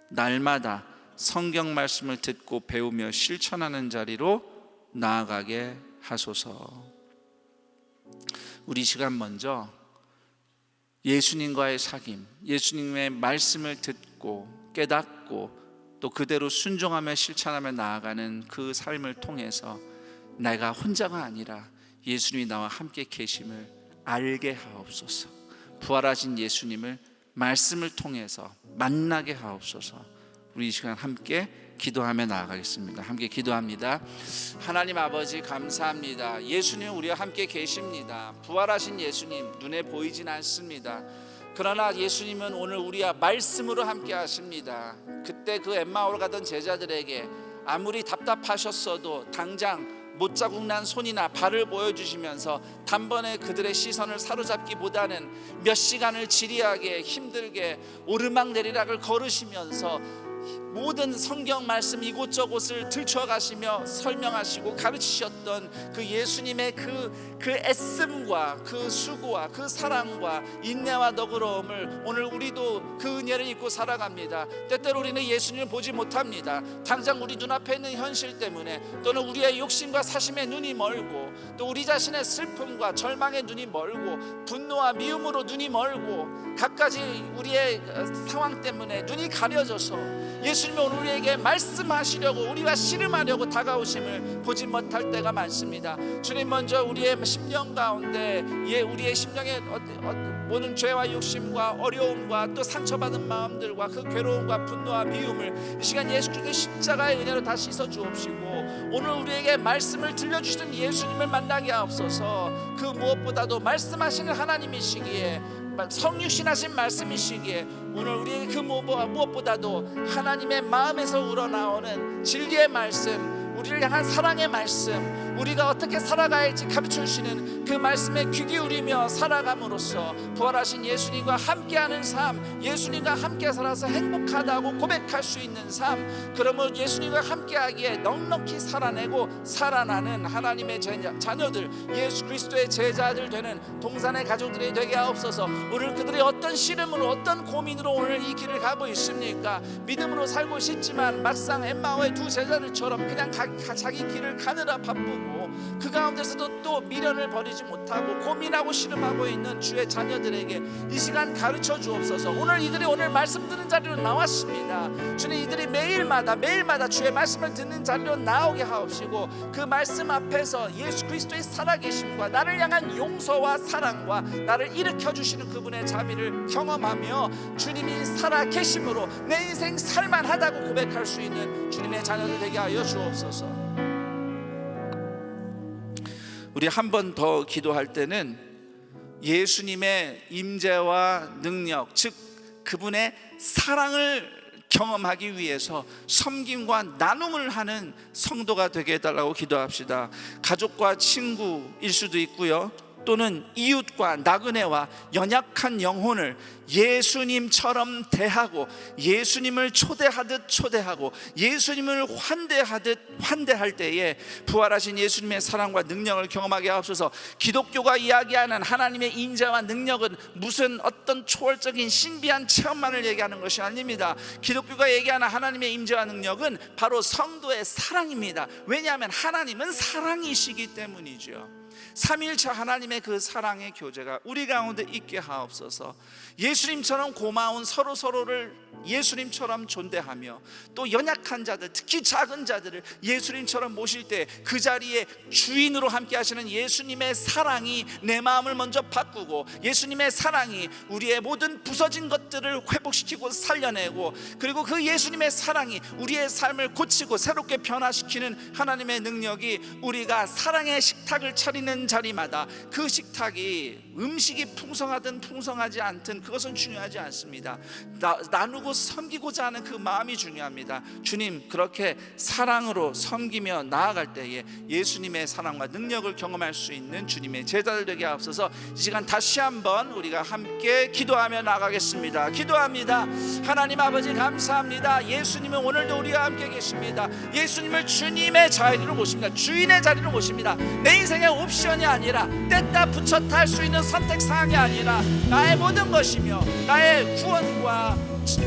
날마다 성경 말씀을 듣고 배우며 실천하는 자리로 나아가게 하소서. 우리 시간 먼저 예수님과의 사귐, 예수님의 말씀을 듣고 깨닫고 또 그대로 순종하며 실천하며 나아가는 그 삶을 통해서 내가 혼자가 아니라 예수님이 나와 함께 계심을 알게 하옵소서. 부활하신 예수님을 말씀을 통해서 만나게 하옵소서. 우리 이 시간 함께 기도하며 나아가겠습니다. 함께 기도합니다. 하나님 아버지, 감사합니다. 예수님 우리와 함께 계십니다. 부활하신 예수님 눈에 보이진 않습니다. 그러나 예수님은 오늘 우리와 말씀으로 함께 하십니다. 그때 그 엠마오로 가던 제자들에게 아무리 답답하셨어도 당장 못자국 난 손이나 발을 보여주시면서 단번에 그들의 시선을 사로잡기보다는 몇 시간을 지리하게 힘들게 오르막내리락을 걸으시면서 모든 성경 말씀 이곳저곳을 들춰가시며 설명하시고 가르치셨던 그 예수님의 그 애씀과 그 수고와 그 사랑과 인내와 너그러움을 오늘 우리도 그 은혜를 입고 살아갑니다. 때때로 우리는 예수님을 보지 못합니다. 당장 우리 눈앞에 있는 현실 때문에, 또는 우리의 욕심과 사심의 눈이 멀고, 또 우리 자신의 슬픔과 절망의 눈이 멀고, 분노와 미움으로 눈이 멀고, 갖가지 우리의 상황 때문에 눈이 가려져서 예수님이 오늘 우리에게 말씀하시려고, 우리와 씨름하려고 다가오심을 보지 못할 때가 많습니다. 주님, 먼저 우리의 심령 가운데 우리의 심령의 모든 죄와 욕심과 어려움과 또 상처받은 마음들과 그 괴로움과 분노와 미움을 이 시간 예수 그리스도의 십자가의 은혜로 다 씻어 주옵시고, 오늘 우리에게 말씀을 들려주시는 예수님을 만나게 하옵소서. 그 무엇보다도 말씀하시는 하나님이시기에, 성육신하신 말씀이시기에 오늘 우리에게 그 무엇보다도 하나님의 마음에서 우러나오는 진리의 말씀, 우리를 향한 사랑의 말씀, 우리가 어떻게 살아가야 할지 가르쳐주시는 그 말씀에 귀 기울이며 살아감으로써 부활하신 예수님과 함께하는 삶, 예수님과 함께 살아서 행복하다고 고백할 수 있는 삶, 그러면 예수님과 함께하기에 넉넉히 살아내고 살아나는 하나님의 자녀들, 예수 그리스도의 제자들 되는 동산의 가족들이 되게 하옵소서. 오늘 그들이 어떤 씨름으로, 어떤 고민으로 오늘 이 길을 가고 있습니까? 믿음으로 살고 싶지만 막상 엠마오의 두 제자들처럼 그냥 자기 길을 가느라 바쁘고, 그 가운데서도 또 미련을 버리지 못하고 고민하고 씨름하고 있는 주의 자녀들에게 이 시간 가르쳐 주옵소서. 이들이 오늘 말씀 듣는 자리로 나왔습니다. 주님, 이들이 매일마다 주의 말씀을 듣는 자리로 나오게 하옵시고, 그 말씀 앞에서 예수 그리스도의 살아계심과 나를 향한 용서와 사랑과 나를 일으켜 주시는 그분의 자비를 경험하며 주님이 살아계심으로 내 인생 살만하다고 고백할 수 있는 주님의 자녀들 되게 하여 주옵소서. 우리 한 번 더 기도할 때는 예수님의 임재와 능력, 즉 그분의 사랑을 경험하기 위해서 섬김과 나눔을 하는 성도가 되게 해달라고 기도합시다. 가족과 친구일 수도 있고요, 또는 이웃과 나그네와 연약한 영혼을 예수님처럼 대하고, 예수님을 초대하듯 초대하고, 예수님을 환대하듯 환대할 때에 부활하신 예수님의 사랑과 능력을 경험하게 하옵소서. 기독교가 이야기하는 하나님의 인자와 능력은 무슨 어떤 초월적인 신비한 체험만을 얘기하는 것이 아닙니다. 기독교가 얘기하는 하나님의 인자와 능력은 바로 성도의 사랑입니다. 왜냐하면 하나님은 사랑이시기 때문이죠. 삼위일체 하나님의 그 사랑의 교제가 우리 가운데 있게 하옵소서. 예수님처럼 고마운 서로를 예수님처럼 존대하며 또 연약한 자들, 특히 작은 자들을 예수님처럼 모실 때 그 자리에 주인으로 함께 하시는 예수님의 사랑이 내 마음을 먼저 바꾸고, 예수님의 사랑이 우리의 모든 부서진 것들을 회복시키고 살려내고, 그리고 그 예수님의 사랑이 우리의 삶을 고치고 새롭게 변화시키는 하나님의 능력이 우리가 사랑의 식탁을 차리는 자리마다, 그 식탁이 음식이 풍성하든 풍성하지 않든 그것은 중요하지 않습니다. 나누고 섬기고자 하는 그 마음이 중요합니다. 주님, 그렇게 사랑으로 섬기며 나아갈 때에 예수님의 사랑과 능력을 경험할 수 있는 주님의 제자들 되게 하옵소서. 이 시간 다시 한번 우리가 함께 기도하며 나가겠습니다. 기도합니다. 하나님 아버지 감사합니다. 예수님은 오늘도 우리와 함께 계십니다. 예수님을 주님의 자리로 모십니다. 주인의 자리로 모십니다. 내 인생의 옵션이 아니라 뗐다 붙였다 할 수 있는 선택사항이 아니라 나의 모든 것이며 나의 구원과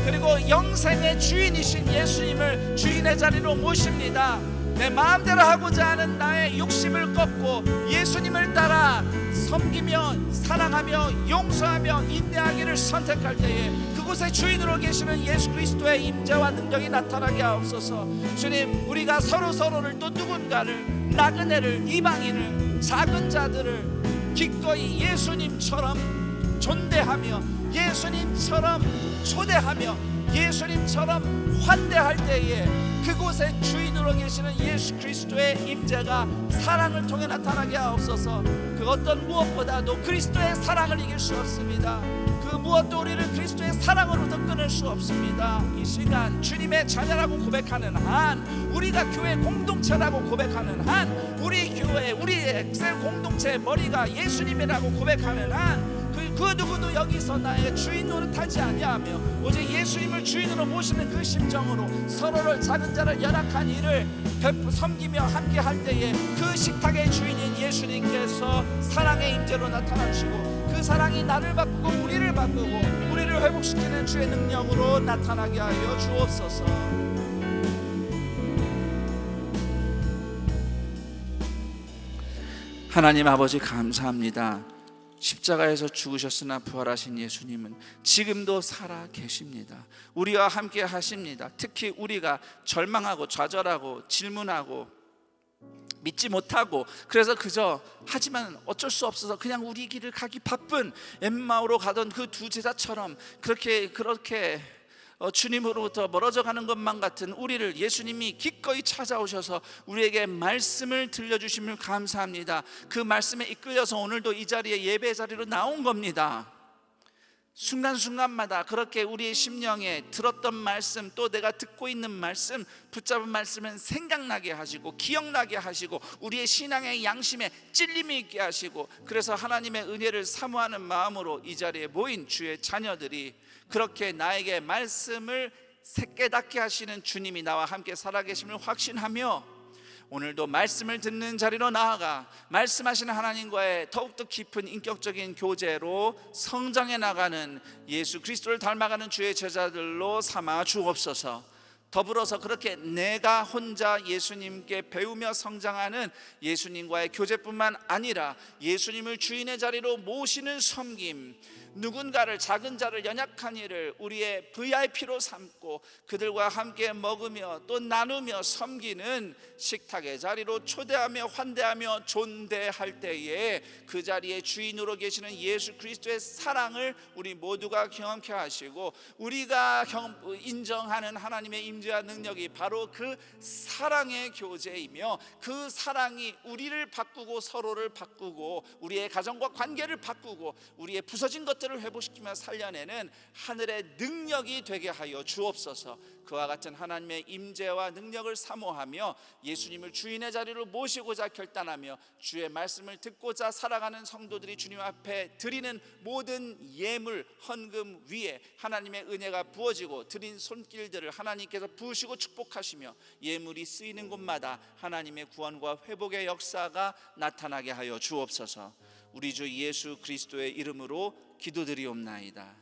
그리고 영생의 주인이신 예수님을 주인의 자리로 모십니다. 내 마음대로 하고자 하는 나의 욕심을 꺾고 예수님을 따라 섬기며 사랑하며 용서하며 인내하기를 선택할 때에 그곳에 주인으로 계시는 예수 그리스도의 임재와 능력이 나타나게 하옵소서. 주님, 우리가 서로를 또 누군가를, 나그네를, 이방인을, 작은 자들을 기꺼이 예수님처럼 존대하며 예수님처럼 초대하며 예수님처럼 환대할 때에 그곳에 주인으로 계시는 예수 그리스도의 임재가 사랑을 통해 나타나게 하옵소서. 그 어떤 무엇보다도 그리스도의 사랑을 이길 수 없습니다. 그 무엇도 우리를 그리스도의 사랑으로부터 끊을 수 없습니다. 이 시간 주님의 자녀라고 고백하는 한, 우리가 교회 공동체라고 고백하는 한, 우리 교회, 우리 엑셀 공동체의 머리가 예수님이라고 고백하는 한, 그 누구도 여기서 나의 주인 노릇하지 아니하며 오직 예수님을 주인으로 모시는 그 심정으로 서로를, 작은 자를, 연약한 이를 섬기며 함께 할 때에 그 식탁의 주인인 예수님께서 사랑의 임재로 나타나시고 그 사랑이 나를 바꾸고 우리를 바꾸고 우리를 회복시키는 주의 능력으로 나타나게 하여 주옵소서. 하나님 아버지 감사합니다. 십자가에서 죽으셨으나 부활하신 예수님은 지금도 살아 계십니다. 우리와 함께 하십니다. 특히 우리가 절망하고 좌절하고 질문하고 믿지 못하고 그래서 그저 하지만 어쩔 수 없어서 그냥 우리 길을 가기 바쁜 엠마오로 가던 그 두 제자처럼 그렇게 주님으로부터 멀어져 가는 것만 같은 우리를 예수님이 기꺼이 찾아오셔서 우리에게 말씀을 들려주심을 감사합니다. 그 말씀에 이끌려서 오늘도 이 자리에 예배 자리로 나온 겁니다. 순간순간마다 그렇게 우리의 심령에 들었던 말씀, 또 내가 듣고 있는 말씀, 붙잡은 말씀은 생각나게 하시고 기억나게 하시고 우리의 신앙의 양심에 찔림이 있게 하시고, 그래서 하나님의 은혜를 사모하는 마음으로 이 자리에 모인 주의 자녀들이 그렇게 나에게 말씀을 깨닫게 하시는 주님이 나와 함께 살아계심을 확신하며 오늘도 말씀을 듣는 자리로 나아가 말씀하시는 하나님과의 더욱더 깊은 인격적인 교제로 성장해 나가는 예수 그리스도를 닮아가는 주의 제자들로 삼아 주옵소서. 더불어서 그렇게 내가 혼자 예수님께 배우며 성장하는 예수님과의 교제뿐만 아니라 예수님을 주인의 자리로 모시는 섬김, 누군가를, 작은 자를, 연약한 이를 우리의 VIP로 삼고 그들과 함께 먹으며 또 나누며 섬기는 식탁의 자리로 초대하며 환대하며 존대할 때에 그 자리에 주인으로 계시는 예수 그리스도의 사랑을 우리 모두가 경험케 하시고, 우리가 인정하는 하나님의 임재와 능력이 바로 그 사랑의 교제이며 그 사랑이 우리를 바꾸고 서로를 바꾸고 우리의 가정과 관계를 바꾸고 우리의 부서진 것들을 회복시키며 살려내는 하늘의 능력이 되게 하여 주옵소서. 그와 같은 하나님의 임재와 능력을 사모하며 예수님을 주인의 자리로 모시고자 결단하며 주의 말씀을 듣고자 살아가는 성도들이 주님 앞에 드리는 모든 예물, 헌금 위에 하나님의 은혜가 부어지고 드린 손길들을 하나님께서 부으시고 축복하시며 예물이 쓰이는 곳마다 하나님의 구원과 회복의 역사가 나타나게 하여 주옵소서. 우리 주 예수 그리스도의 이름으로 기도드리옵나이다.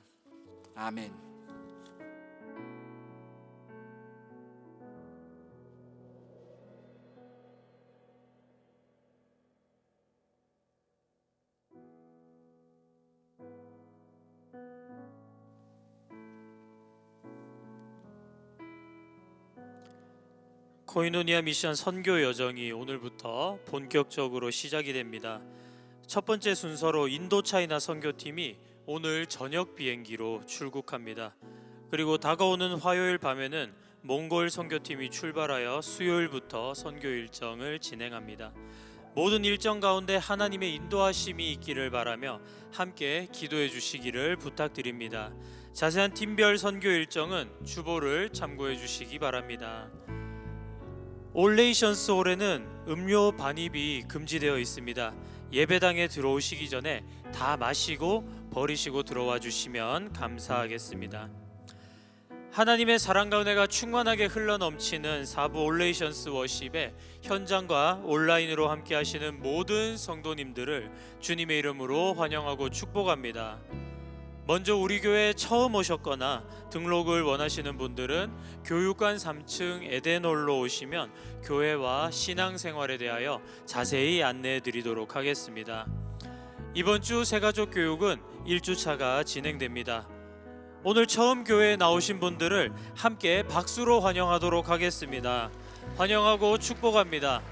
아멘. 코이노니아 미션 선교 여정이 오늘부터 본격적으로 시작이 됩니다. 첫 번째 순서로 인도 차이나 선교팀이 오늘 저녁 비행기로 출국합니다. 그리고 다가오는 화요일 밤에는 몽골 선교팀이 출발하여 수요일부터 선교 일정을 진행합니다. 모든 일정 가운데 하나님의 인도하심이 있기를 바라며 함께 기도해 주시기를 부탁드립니다. 자세한 팀별 선교 일정은 주보를 참고해 주시기 바랍니다. 올레이션스 홀에는 음료 반입이 금지되어 있습니다. 예배당에 들어오시기 전에 다 마시고 버리시고 들어와 주시면 감사하겠습니다. 하나님의 사랑과 은혜가 충만하게 흘러넘치는 4부 올레이션스 워십에 현장과 온라인으로 함께 하시는 모든 성도님들을 주님의 이름으로 환영하고 축복합니다. 먼저 우리 교회에 처음 오셨거나 등록을 원하시는 분들은 교육관 3층 에덴홀로 오시면 교회와 신앙생활에 대하여 자세히 안내해 드리도록 하겠습니다. 이번 주 새가족 교육은 1주차가 진행됩니다. 오늘 처음 교회에 나오신 분들을 함께 박수로 환영하도록 하겠습니다. 환영하고 축복합니다.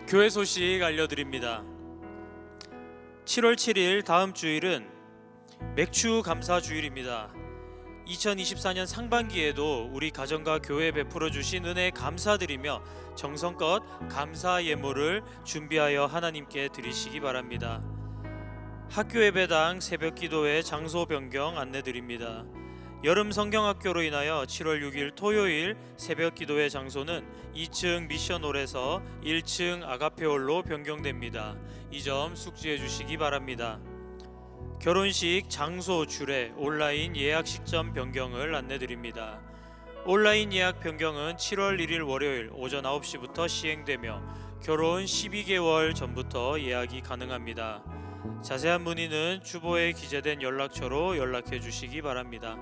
교회 소식 알려드립니다. 7월 7일 다음 주일은 맥주 감사 주일입니다. 2024년 상반기에도 우리 가정과 교회에 베풀어 주신 은혜에 감사드리며 정성껏 감사 예물을 준비하여 하나님께 드리시기 바랍니다. 학교 예배당 새벽 기도회 장소 변경 안내드립니다. 여름 성경학교로 인하여 7월 6일 토요일 새벽 기도회 장소는 2층 미션홀에서 1층 아가페홀로 변경됩니다. 이 점 숙지해 주시기 바랍니다. 결혼식 장소 주례 온라인 예약 시점 변경을 안내드립니다. 온라인 예약 변경은 7월 1일 월요일 오전 9시부터 시행되며 결혼 12개월 전부터 예약이 가능합니다. 자세한 문의는 주보에 기재된 연락처로 연락해 주시기 바랍니다.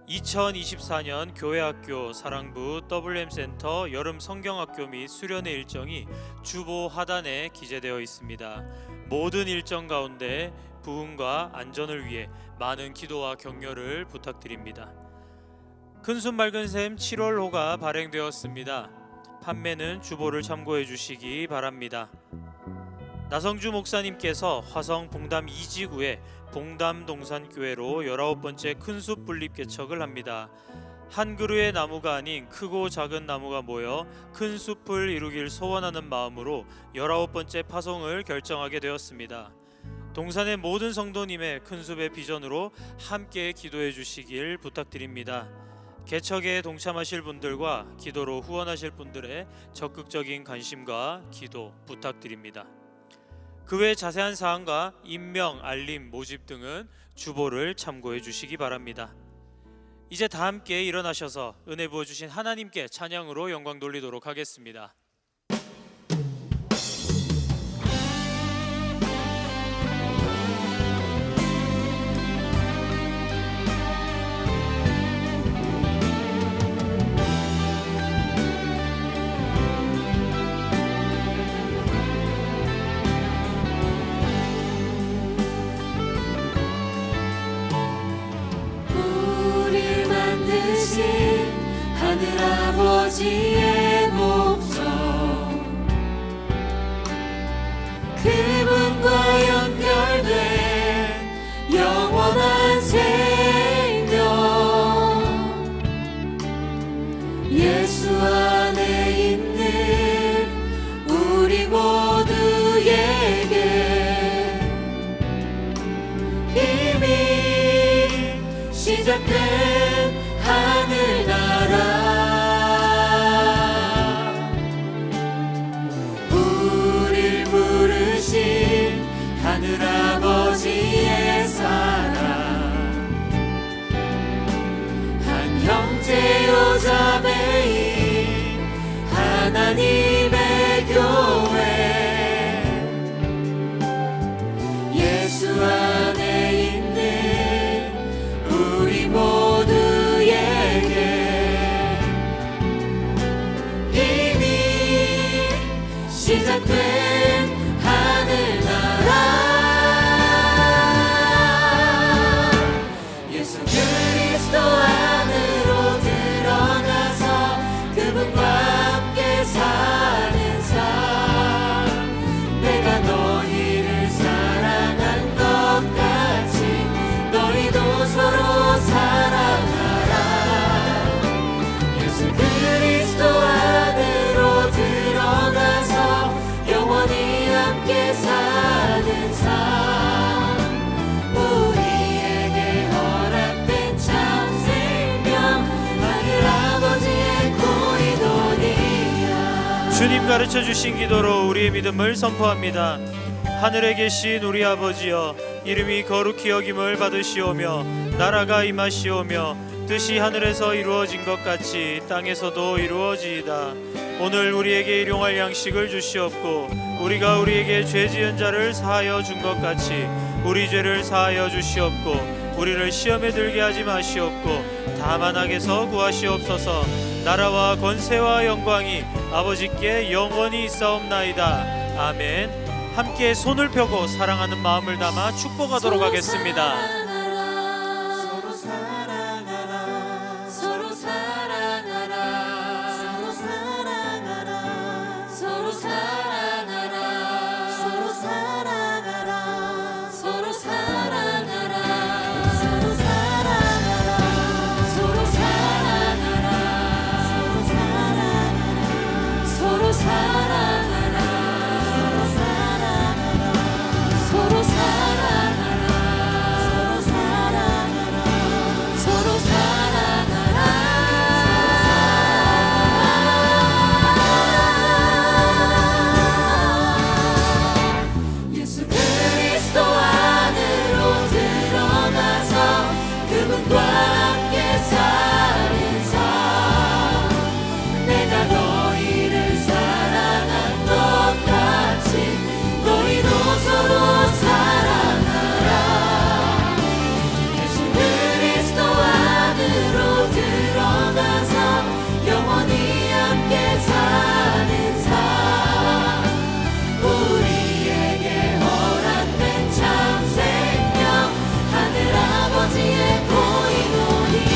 2024년 교회학교 사랑부 WM센터 여름 성경학교 및 수련회 일정이 주보 하단에 기재되어 있습니다. 모든 일정 가운데 부흥과 안전을 위해 많은 기도와 격려를 부탁드립니다. 큰순 맑은샘 7월호가 발행되었습니다. 판매는 주보를 참고해 주시기 바랍니다. 나성주 목사님께서 화성 봉담 2지구에 봉담동산교회로 19번째 큰숲 분립 개척을 합니다. 한 그루의 나무가 아닌 크고 작은 나무가 모여 큰 숲을 이루길 소원하는 마음으로 19번째 파송을 결정하게 되었습니다. 동산의 모든 성도님의 큰 숲의 비전으로 함께 기도해 주시길 부탁드립니다. 개척에 동참하실 분들과 기도로 후원하실 분들의 적극적인 관심과 기도 부탁드립니다. 그 외 자세한 사항과 임명, 알림, 모집 등은 주보를 참고해 주시기 바랍니다. 이제 다 함께 일어나셔서 은혜 부어주신 하나님께 찬양으로 영광 돌리도록 하겠습니다. 하늘 아버지의 목적 그분과 연결된 영원한 생명 예수 안에 있는 우리 모두에게 이미 시작된 하늘나라 우릴 부르신 하늘아버지의 사랑 한 형제요 자매인 하나님의 교회 예수 안에 있는 우리 모두에게 주님 가르쳐 주신 기도로 우리의 믿음을 선포합니다. 하늘에 계신 우리 아버지여, 이름이 거룩히 여김을 받으시오며 나라가 임하시오며 뜻이 하늘에서 이루어진 것 같이 땅에서도 이루어지이다. 오늘 우리에게 일용할 양식을 주시옵고 우리가 우리에게 죄 지은 자를 사하여 준 것 같이 우리 죄를 사하여 주시옵고 우리를 시험에 들게 하지 마시옵고 다만 악에서 구하시옵소서. 나라와 권세와 영광이 아버지께 영원히 있사옵나이다. 아멘. 함께 손을 펴고 사랑하는 마음을 담아 축복하도록 하겠습니다. 서로 사랑하라 서로 사랑하라 서로 사랑하라 서로 사랑하라 서로 사랑하라 서로 사랑하라 서로 사랑하라 서로 사랑하라 서로 사랑하라 서로 사랑하라 서로 사랑하라 서로 사랑하라 예수 그리스도 안으로 들어가서 그분과 함께 사는 삶 내가 너희를 사랑한 것 같이 너희도 서로 사랑하라. 예수 그리스도 안으로 들어가서 영원히 함께 사는 삶 우리에게 허락된 참 생명 하늘 아버지의 고인원이야.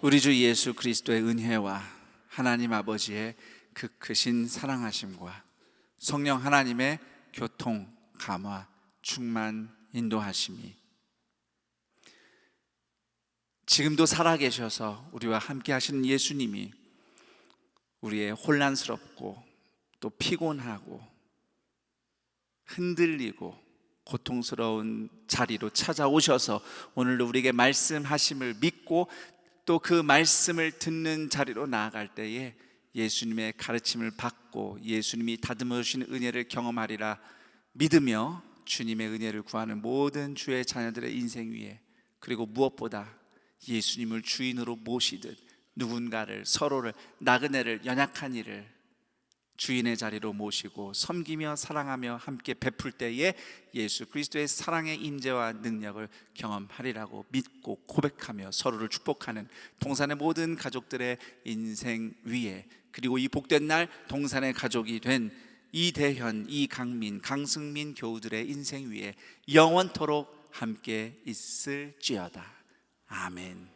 우리 주 예수 그리스도의 은혜와 하나님 아버지의 그 크신 사랑하심과 성령 하나님의 교통, 감화, 충만, 인도하심이 지금도 살아계셔서 우리와 함께 하시는 예수님이 우리의 혼란스럽고 또 피곤하고 흔들리고 고통스러운 자리로 찾아오셔서 오늘도 우리에게 말씀하심을 믿고 또 그 말씀을 듣는 자리로 나아갈 때에 예수님의 가르침을 받고 예수님이 다듬어 주시는 은혜를 경험하리라 믿으며 주님의 은혜를 구하는 모든 주의 자녀들의 인생 위에 그리고 무엇보다 예수님을 주인으로 모시듯 누군가를 서로를 나그네를 연약한 이를 주인의 자리로 모시고 섬기며 사랑하며 함께 베풀 때에 예수 그리스도의 사랑의 임재와 능력을 경험하리라고 믿고 고백하며 서로를 축복하는 동산의 모든 가족들의 인생 위에 그리고 이 복된 날 동산의 가족이 된 이대현, 이강민, 강승민 교우들의 인생 위에 영원토록 함께 있을지어다. 아멘.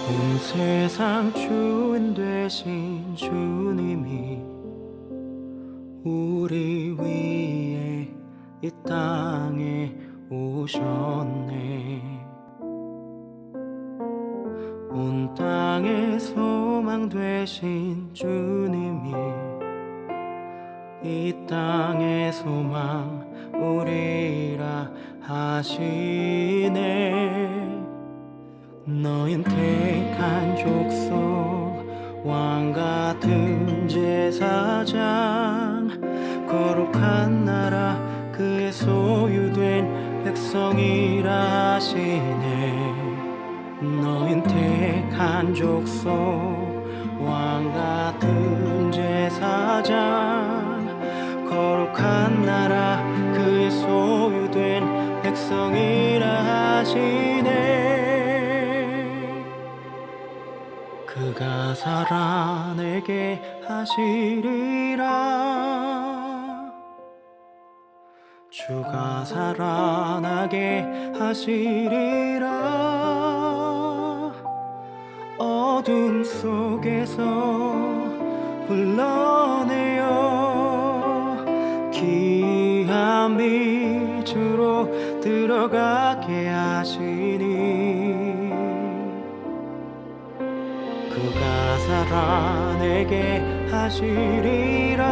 온 세상 주인 되신 주님이 우리 위에 이 땅에 오셨네. 온 땅의 소망 되신 주님이 이 땅의 소망 우리라 하시네. 너흰 택한 족속 왕같은 제사장 거룩한 나라 그의 소유된 백성이라 하시네. 택한 족속 왕 같은 제사장 거룩한 나라 그의 소유된 백성이라 하시네. 그가 살아내게 하시리라. 주가 살아나게 하시리라. 어둠 속에서 불러내어 귀한 빛으로 들어가게 하시니 그가 살아내게 하시리라.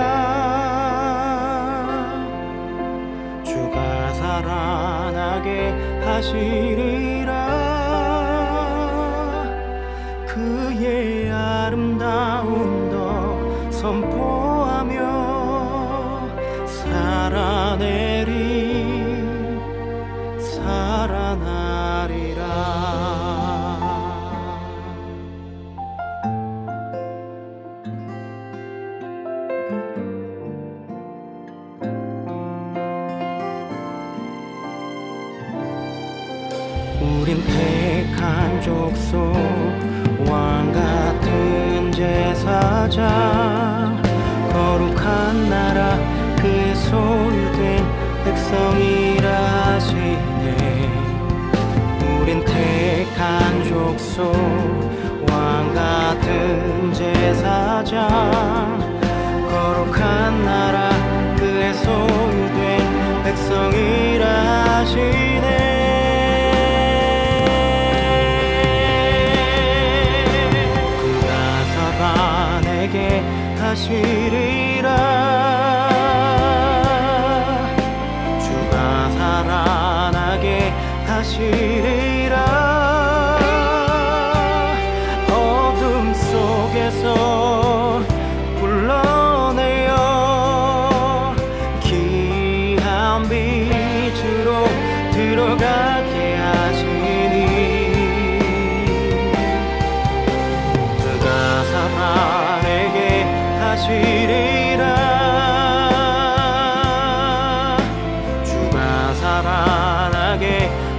주가 살아나게 하시리라. 그의 아름다운 덕 선포하며 살아나리라. 우린 택한 족속 왕 같은 제사장 거룩한 나라 그의 소유된 백성이라 하시네. 우린 택한 족속 왕 같은 제사장 거룩한 나라 그의 소유된 백성이라 하시네. 내게 하시리라. 주가 살아나게 하시리라. 어둠 속에서 불러내어 귀한 빛으로 들어가게 하시니 그가 살아내게 하시리라. 주가 살아나게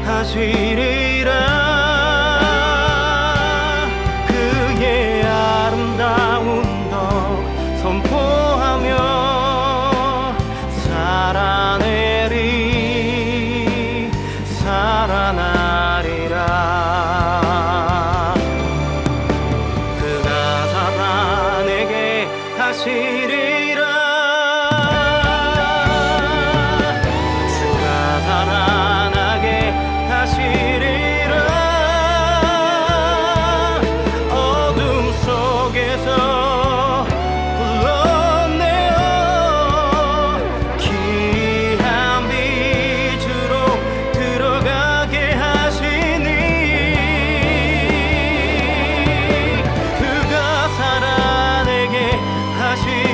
하시리라. 그의 아름다운 덕 선포하며 살아나리라. 그가 살아내게 하시리라. 주가 살아나게 하시리라. 어둠 속에서 불러내어 귀한 빛으로 들어가게 하시니 그가 살아내게 하시리라.